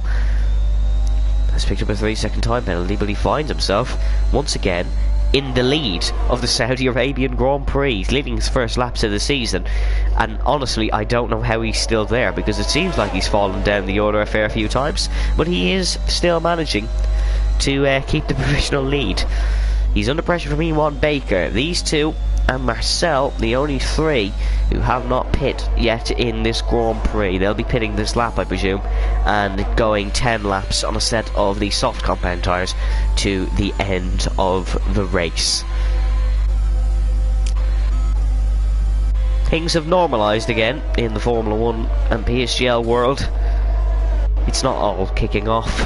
has picked up a 3-second time penalty, but he finds himself once again in the lead of the Saudi Arabian Grand Prix, leading his first laps of the season. And honestly, I don't know how he's still there, because it seems like he's fallen down the order a fair few times, but he is still managing to keep the provisional lead. He's under pressure from E1 Baker. These two and Marcel, the only three who have not pit yet in this Grand Prix. They'll be pitting this lap, I presume, and going 10 laps on a set of the soft compound tyres to the end of the race. Things have normalised again in the Formula 1 and PSGL world. It's not all kicking off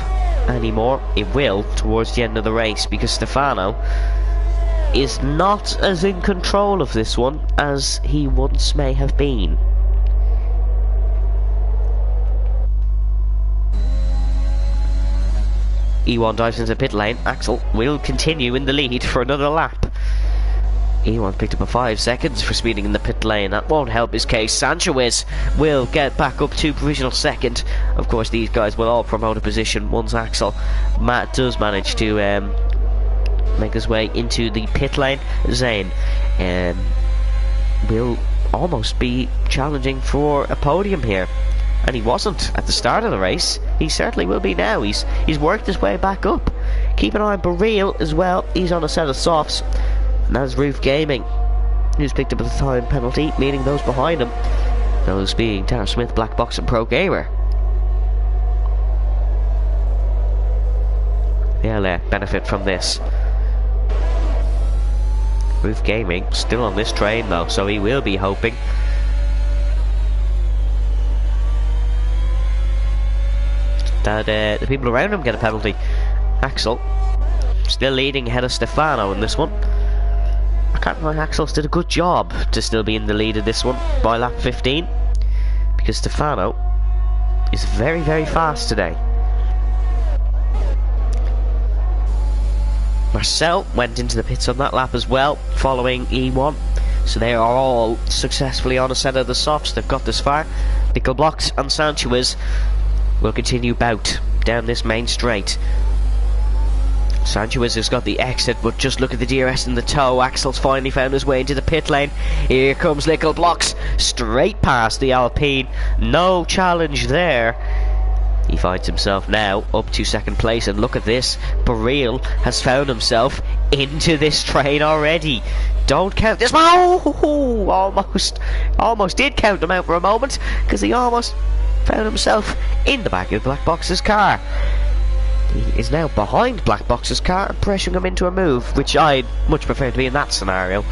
anymore. It will towards the end of the race, because Stefano is not as in control of this one as he once may have been. E1 dives into pit lane. Axel will continue in the lead for another lap. E1 picked up a 5 seconds for speeding in the pit lane. That won't help his case. Sanchez will get back up to provisional second. Of course, these guys will all promote a position once Axel does manage to make his way into the pit lane. Zayn will almost be challenging for a podium here, and he wasn't at the start of the race. He certainly will be now. He's worked his way back up. Keep an eye on Baril as well. He's on a set of softs, and that's Roof Gaming, who's picked up a time penalty, meaning those behind him, those being Tara Smith, Black Box and Pro Gamer, they'll benefit from this. Roof Gaming still on this train though, so he will be hoping. That the people around him get a penalty. Axel still leading ahead of Stefano in this one. I can't lie, Axel's did a good job to still be in the lead of this one by lap 15, because Stefano is very, very fast today. Marcel went into the pits on that lap as well, following E1. So they are all successfully on a set of the softs. They've got this far. Nickel Blocks and Sanchez will continue bout down this main straight. Sanchez has got the exit, but just look at the DRS in the tow. Axel's finally found his way into the pit lane. Here comes Nickel Blocks, straight past the Alpine. No challenge there. He finds himself now up to second place, and look at this. Baril has found himself into this train already. Don't count this. Oh, almost did count him out for a moment, because he almost found himself in the back of Black Box's car. He is now behind Black Box's car and pressuring him into a move, which I'd much prefer to be in that scenario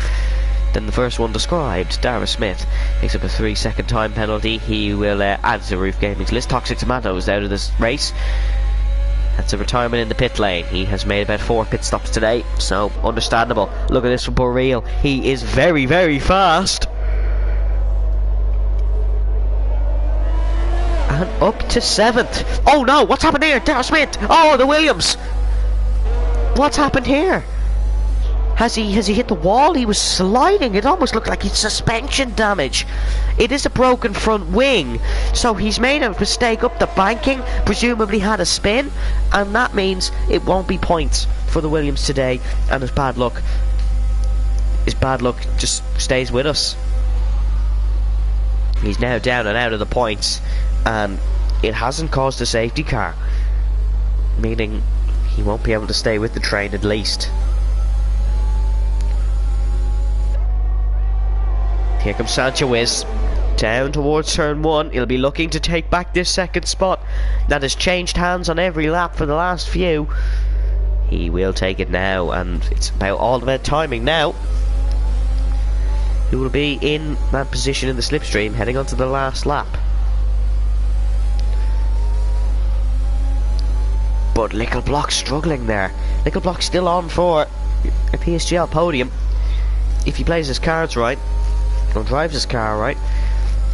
than the first one described. Dara Smith picks up a 3-second time penalty. He will add to Roof Gaming's list. Toxic Tomatoes out of this race. That's a retirement in the pit lane. He has made about 4 pit stops today, so understandable. Look at this from Borrell. He is very, very fast. And up to 7th. Oh no, what's happened here? Dara Smith. Oh, the Williams. What's happened here? Has he hit the wall? He was sliding. It almost looked like it's suspension damage. It is a broken front wing, so he's made a mistake up the banking, presumably had a spin, and that means it won't be points for the Williams today, and his bad luck just stays with us. He's now down and out of the points, and it hasn't caused a safety car, meaning he won't be able to stay with the train at least. Here comes Sanchez down towards turn 1. He'll be looking to take back this second spot that has changed hands on every lap for the last few. He will take it now, and it's all about timing now. He will be in that position in the slipstream heading on to the last lap. But Nickel Block struggling there. Nickel Block still on for a PSGL podium if he plays his cards right, or drives his car right.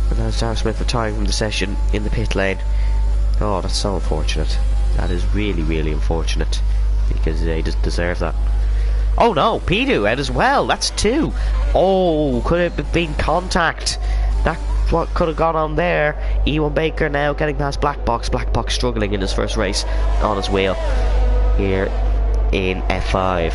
And that's Dara Smith retiring from the session in the pit lane. Oh, that's so unfortunate. That is really, really unfortunate, because he doesn't deserve that. Oh no, Pidu out as well. That's 2. Oh, could it have been contact? That's what could have gone on there. E1 Baker now getting past Black Box. Black Box struggling in his first race on his wheel here in F5.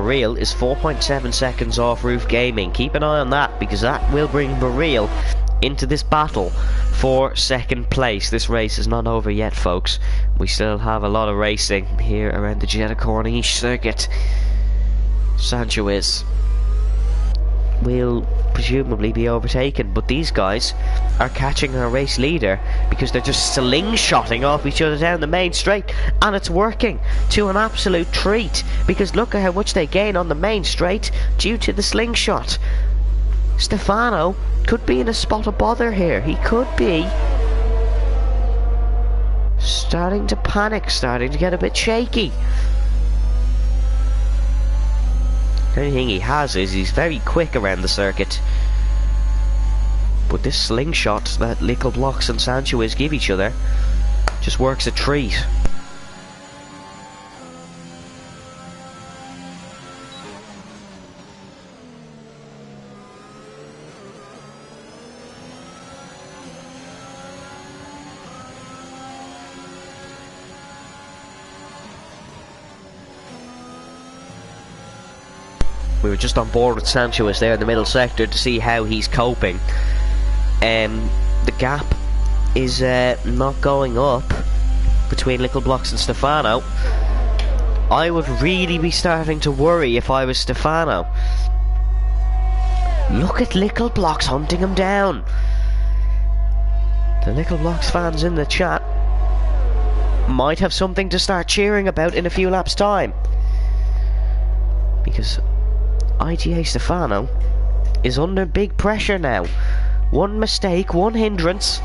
Baril is 4.7 seconds off Roof Gaming. Keep an eye on that, because that will bring Baril into this battle for second place. This race is not over yet, folks. We still have a lot of racing here around the Jeddah Corniche circuit. Sanchez will presumably be overtaken, but these guys are catching our race leader because they're just slingshotting off each other down the main straight, and it's working to an absolute treat, because look at how much they gain on the main straight due to the slingshot. Stefano could be in a spot of bother here. He could be starting to panic, starting to get a bit shaky. The only thing he has is he's very quick around the circuit. But this slingshot that Little Blocks and Sanchez give each other just works a treat. We were just on board with Sanchez there in the middle sector to see how he's coping. The gap is not going up between Little Blocks and Stefano. I would really be starting to worry if I was Stefano. Look at Little Blocks hunting him down. The Little Blocks fans in the chat might have something to start cheering about in a few laps' time, because ITA Stefano is under big pressure now. One mistake, one hindrance,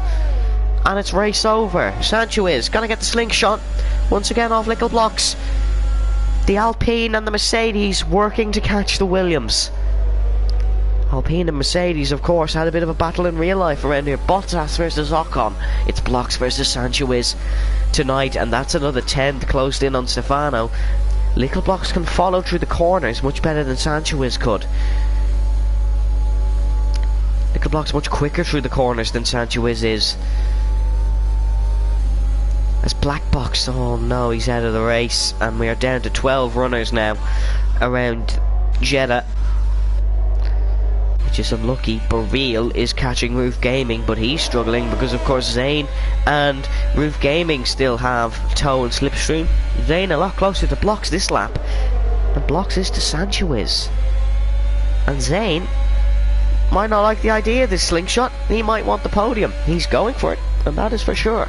and it's race over. Sanchez gonna get the slingshot once again off Little Blocks. The Alpine and the Mercedes working to catch the Williams. Alpine and Mercedes, of course, had a bit of a battle in real life around here. Bottas versus Ocon. It's Blocks versus Sanchez tonight, and that's another 10th closed in on Stefano. Little Blocks can follow through the corners much better than Sanchez could. Little Blocks much quicker through the corners than Sanchez is. As Black Box, oh no, he's out of the race, and we are down to 12 runners now around Jeddah, which is unlucky. Baril is catching Roof Gaming, but he's struggling because of course Zane and Roof Gaming still have tow and slipstream. Zane a lot closer to Blocks this lap than Blocks is to Sanchez, and Zane might not like the idea of this slingshot. He might want the podium. He's going for it, and that is for sure.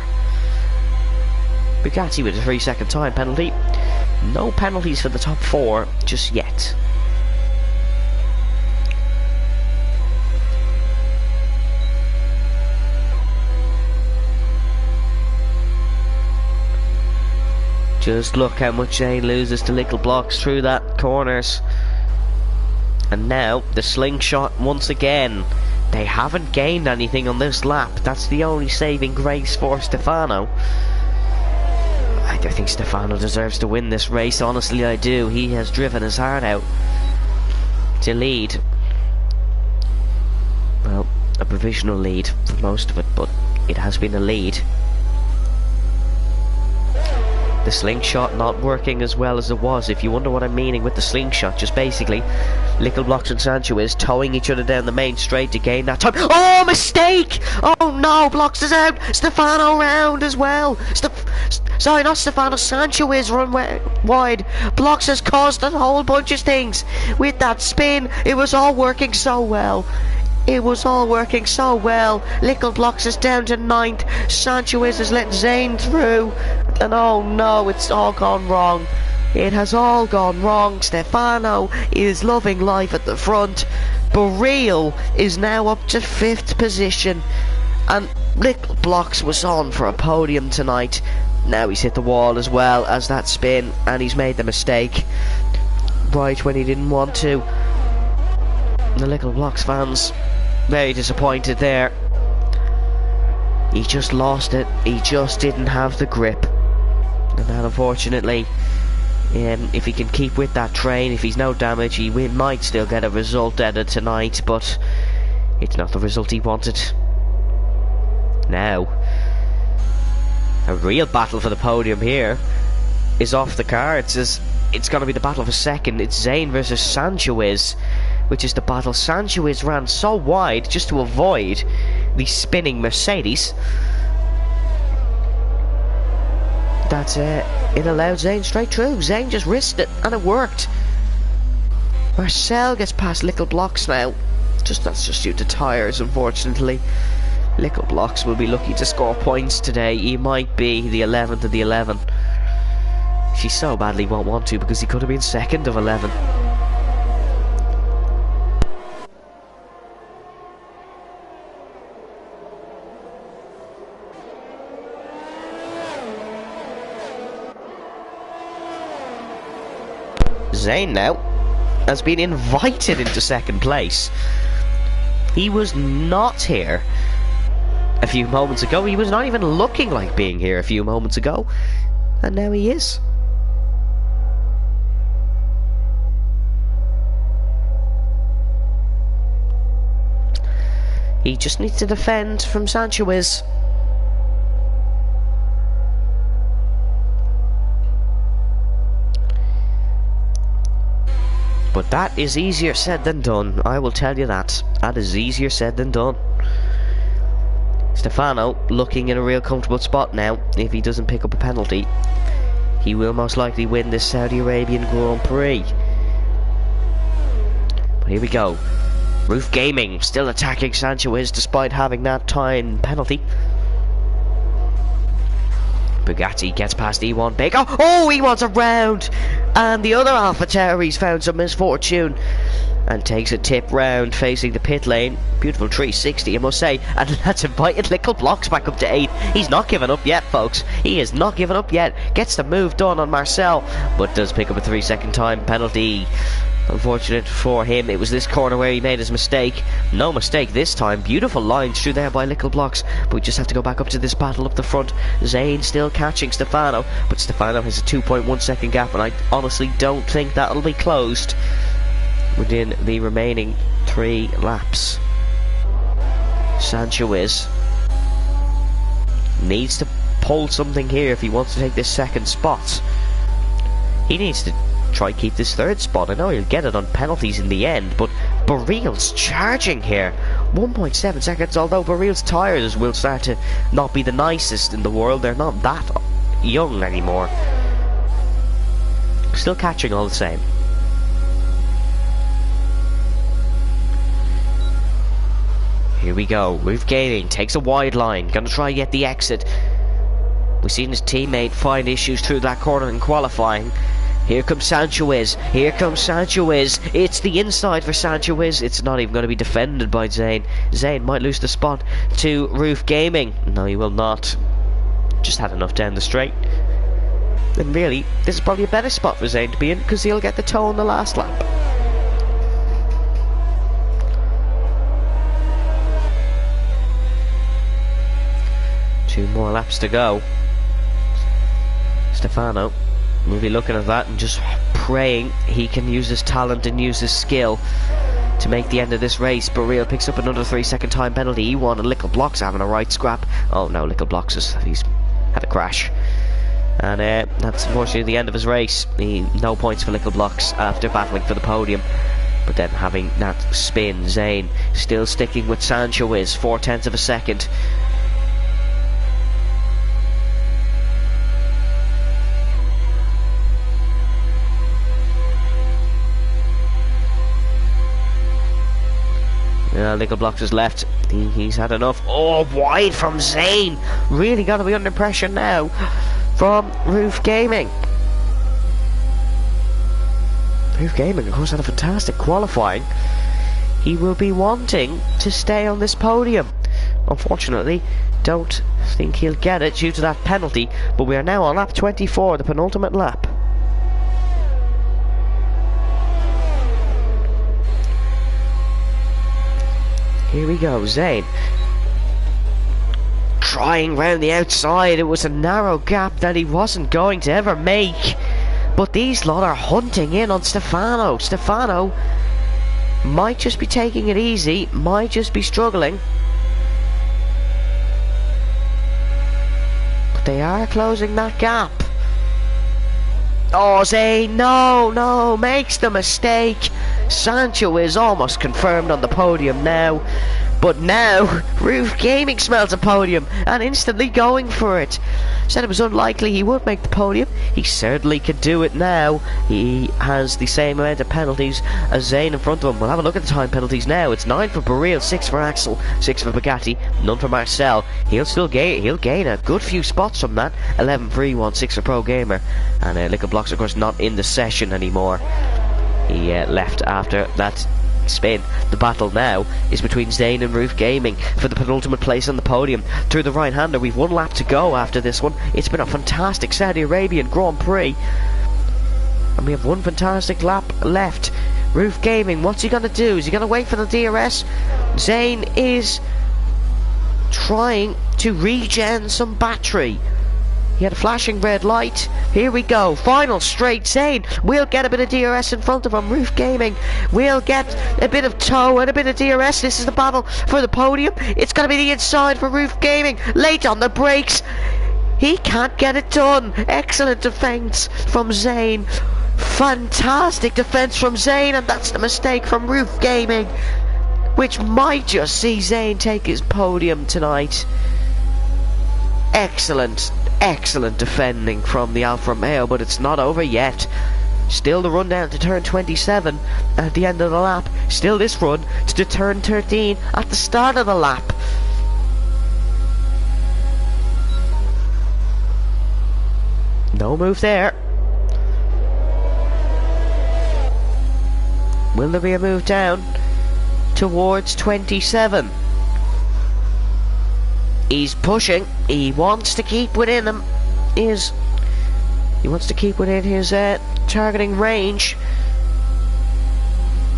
Bugatti with a 3-second time penalty. No penalties for the top 4 just yet. Just look how much Zane loses to Little Blocks through that corners. And now the slingshot once again. They haven't gained anything on this lap. That's the only saving grace for Stefano. I don't think Stefano deserves to win this race, honestly I do. He has driven his heart out to lead. Well, a provisional lead for most of it, but it has been a lead. The slingshot not working as well as it was. If you wonder what I'm meaning with the slingshot, just basically Little Blocks and Sanchez towing each other down the main straight to gain that time. Oh, mistake! Oh no, Blocks is out. Stefano round as well. Sorry, not Stefano, Sanchez run wide. Blocks has caused a whole bunch of things with that spin. It was all working so well. It was all working so well. Little Blocks is down to 9th. Sanchez has let Zane through. And oh no, it's all gone wrong. It has all gone wrong. Stefano is loving life at the front. Baril is now up to 5th position. And Little Blocks was on for a podium tonight. Now he's hit the wall as well as that spin. And he's made the mistake right when he didn't want to. The Little Blocks fans very disappointed there. He just lost it. He just didn't have the grip. And that, unfortunately, if he can keep with that train, if he's no damage, he might still get a result out of tonight, but it's not the result he wanted. Now, a real battle for the podium here is off the cards, as it's going to be the battle for second. It's Zane versus Sanchez, which is the battle. Sanchez ran so wide just to avoid the spinning Mercedes that it allowed Zane straight through. Zane just risked it, and it worked. Marcel gets past Little Blocks now. That's just due to tyres, unfortunately. Little Blocks will be lucky to score points today. He might be the 11th of the 11. She so badly won't want to, because he could have been second of 11. Zane now has been invited into second place. He was not here a few moments ago. He was not even looking like being here a few moments ago, and now he is. He just needs to defend from Sanchez. But that is easier said than done, I will tell you that. That is easier said than done. Stefano looking in a real comfortable spot now. If he doesn't pick up a penalty, he will most likely win this Saudi Arabian Grand Prix. But here we go. Roof Gaming still attacking Sanchez despite having that time penalty. Bugatti gets past E1 Baker. Oh, E1's around! And the other AlphaTauri's found some misfortune and takes a tip round facing the pit lane. Beautiful 360, I must say. And that's invited Little Blocks back up to 8. He's not given up yet, folks. He is not given up yet. Gets the move done on Marcel, but does pick up a 3-second time penalty. Unfortunate for him, it was this corner where he made his mistake. No mistake this time. Beautiful lines through there by Little Blocks. But we just have to go back up to this battle up the front. Zane still catching Stefano, but Stefano has a 2.1 second gap, and I honestly don't think that'll be closed within the remaining 3 laps. Sanchez needs to pull something here if he wants to take this second spot. He needs to try keep this third spot. I know he'll get it on penalties in the end, but Baril's charging here. 1.7 seconds, although Baril's tyres will start to not be the nicest in the world. They're not that young anymore. Still catching all the same. Here we go. Roof Gaming takes a wide line. Gonna try get the exit. We've seen his teammate find issues through that corner in qualifying. Here comes Sanchez. Here comes Sanchez. It's the inside for Sanchez. It's not even going to be defended by Zane. Zane might lose the spot to Roof Gaming. No, he will not. Just had enough down the straight. And really, this is probably a better spot for Zane to be in, because he'll get the toe on the last lap. Two more laps to go. Stefano will be looking at that and just praying he can use his talent and use his skill to make the end of this race. Baril picks up another 3-second time penalty. E1 and Little Blocks having a right scrap. Oh no, Little Blocks he's had a crash. And that's unfortunately the end of his race. No points for Little Blocks after battling for the podium. But then having that spin, Zane still sticking with Sanchez, 0.4 of a second. Little Blocks is left. He's had enough. Oh, wide from Zane. Really got to be under pressure now from Roof Gaming. Roof Gaming, of course, had a fantastic qualifying. He will be wanting to stay on this podium. Unfortunately, don't think he'll get it due to that penalty. But we are now on lap 24, the penultimate lap. Here we go, Zane trying round the outside. It was a narrow gap that he wasn't going to ever make, but these lot are hunting in on Stefano. Stefano might just be taking it easy, might just be struggling, but they are closing that gap. Oh, Zane, no, makes the mistake. Sancho is almost confirmed on the podium now. But now, Roof Gaming smells a podium and instantly going for it. Said it was unlikely he would make the podium. He certainly could do it now. He has the same amount of penalties as Zane in front of him. We'll have a look at the time penalties now. It's 9 for Baril, 6 for Axel, 6 for Bugatti, none for Marcel. He'll gain a good few spots from that. 11 for E1, 6 for Pro Gamer. And Liquor Blocks, of course, not in the session anymore. He left after that spin. The battle now is between Zane and Roof Gaming for the penultimate place on the podium. Through the right-hander, we've one lap to go after this one. It's been a fantastic Saudi Arabian Grand Prix. And we have one fantastic lap left. Roof Gaming, what's he going to do? Is he going to wait for the DRS? Zane is trying to regen some battery. He had a flashing red light. Here we go. Final straight. Zane will get a bit of DRS in front of him. Roof Gaming will get a bit of tow and a bit of DRS. This is the battle for the podium. It's going to be the inside for Roof Gaming. Late on the brakes. He can't get it done. Excellent defence from Zane. Fantastic defence from Zane. And that's the mistake from Roof Gaming, which might just see Zane take his podium tonight. Excellent defending from the Alfa Romeo, but it's not over yet. Still the run down to turn 27 at the end of the lap. Still this run to turn 13 at the start of the lap. No move there. Will there be a move down towards 27? He's pushing. He wants to keep within him. He wants to keep within his targeting range.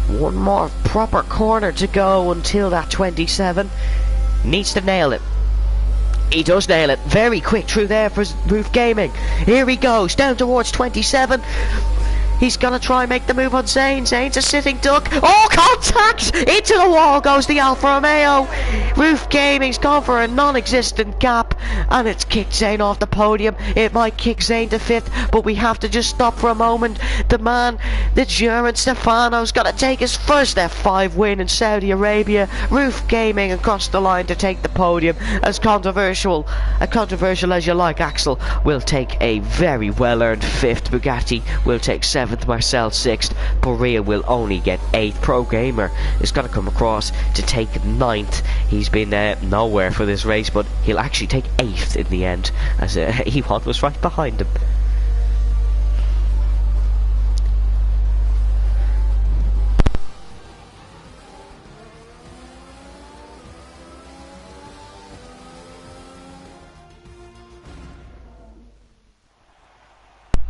One more proper corner to go until that 27. Needs to nail it. He does nail it. Very quick through there for Roof Gaming. Here he goes down towards 27. He's gonna try and make the move on Zane. Zane's a sitting duck. Oh, contact! Into the wall goes the Alfa Romeo. Roof Gaming's gone for a non-existent gap, and it's kicked Zane off the podium. It might kick Zane to 5th, but we have to just stop for a moment. The man, the German Stefano's gotta take his first F5 win in Saudi Arabia. Roof Gaming across the line to take the podium. As controversial as you like, Axel will take a very well-earned 5th. Bugatti will take 7th. Marcel 6th. Borea will only get 8th. Pro Gamer is going to come across to take 9th. He's been nowhere for this race, but he'll actually take 8th in the end, as E1 was right behind him.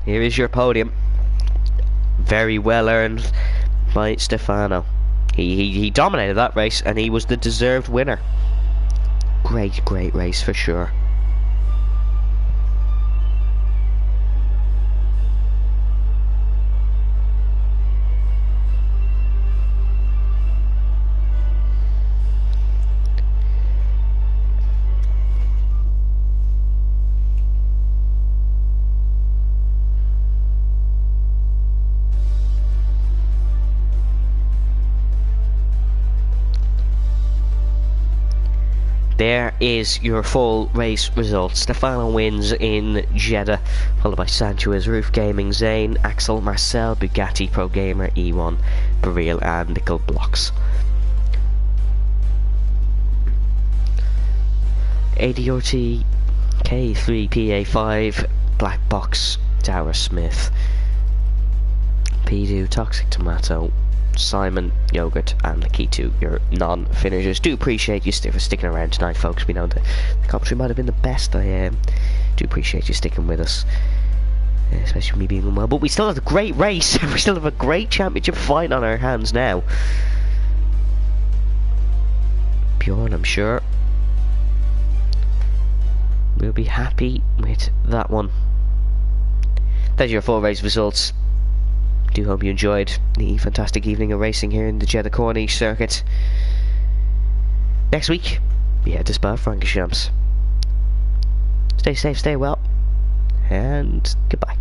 Here is your podium. Very well earned by Stefano. He dominated that race, and he was the deserved winner. Great race for sure. There is your full race result. Stefano wins in Jeddah, followed by Sanchez, Roof Gaming, Zane, Axel, Marcel, Bugatti, Pro Gamer, E1, Baril and Nickel Blocks. ADOT, K3PA5, Black Box, Dower Smith, Pidu, Toxic Tomato, Simon, Yogurt and Lakitu, your non-finishers. Do appreciate you for sticking around tonight, folks. We know the commentary might have been the best. I do appreciate you sticking with us, especially me being unwell, but we still have a great race. We still have a great championship fight on our hands now. Bjorn, I'm sure, we'll be happy with that one. There's your full race results. Do hope you enjoyed the fantastic evening of racing here in the Jeddah Corniche circuit. Next week, we head to Spa-Francorchamps. Stay safe, stay well, and goodbye.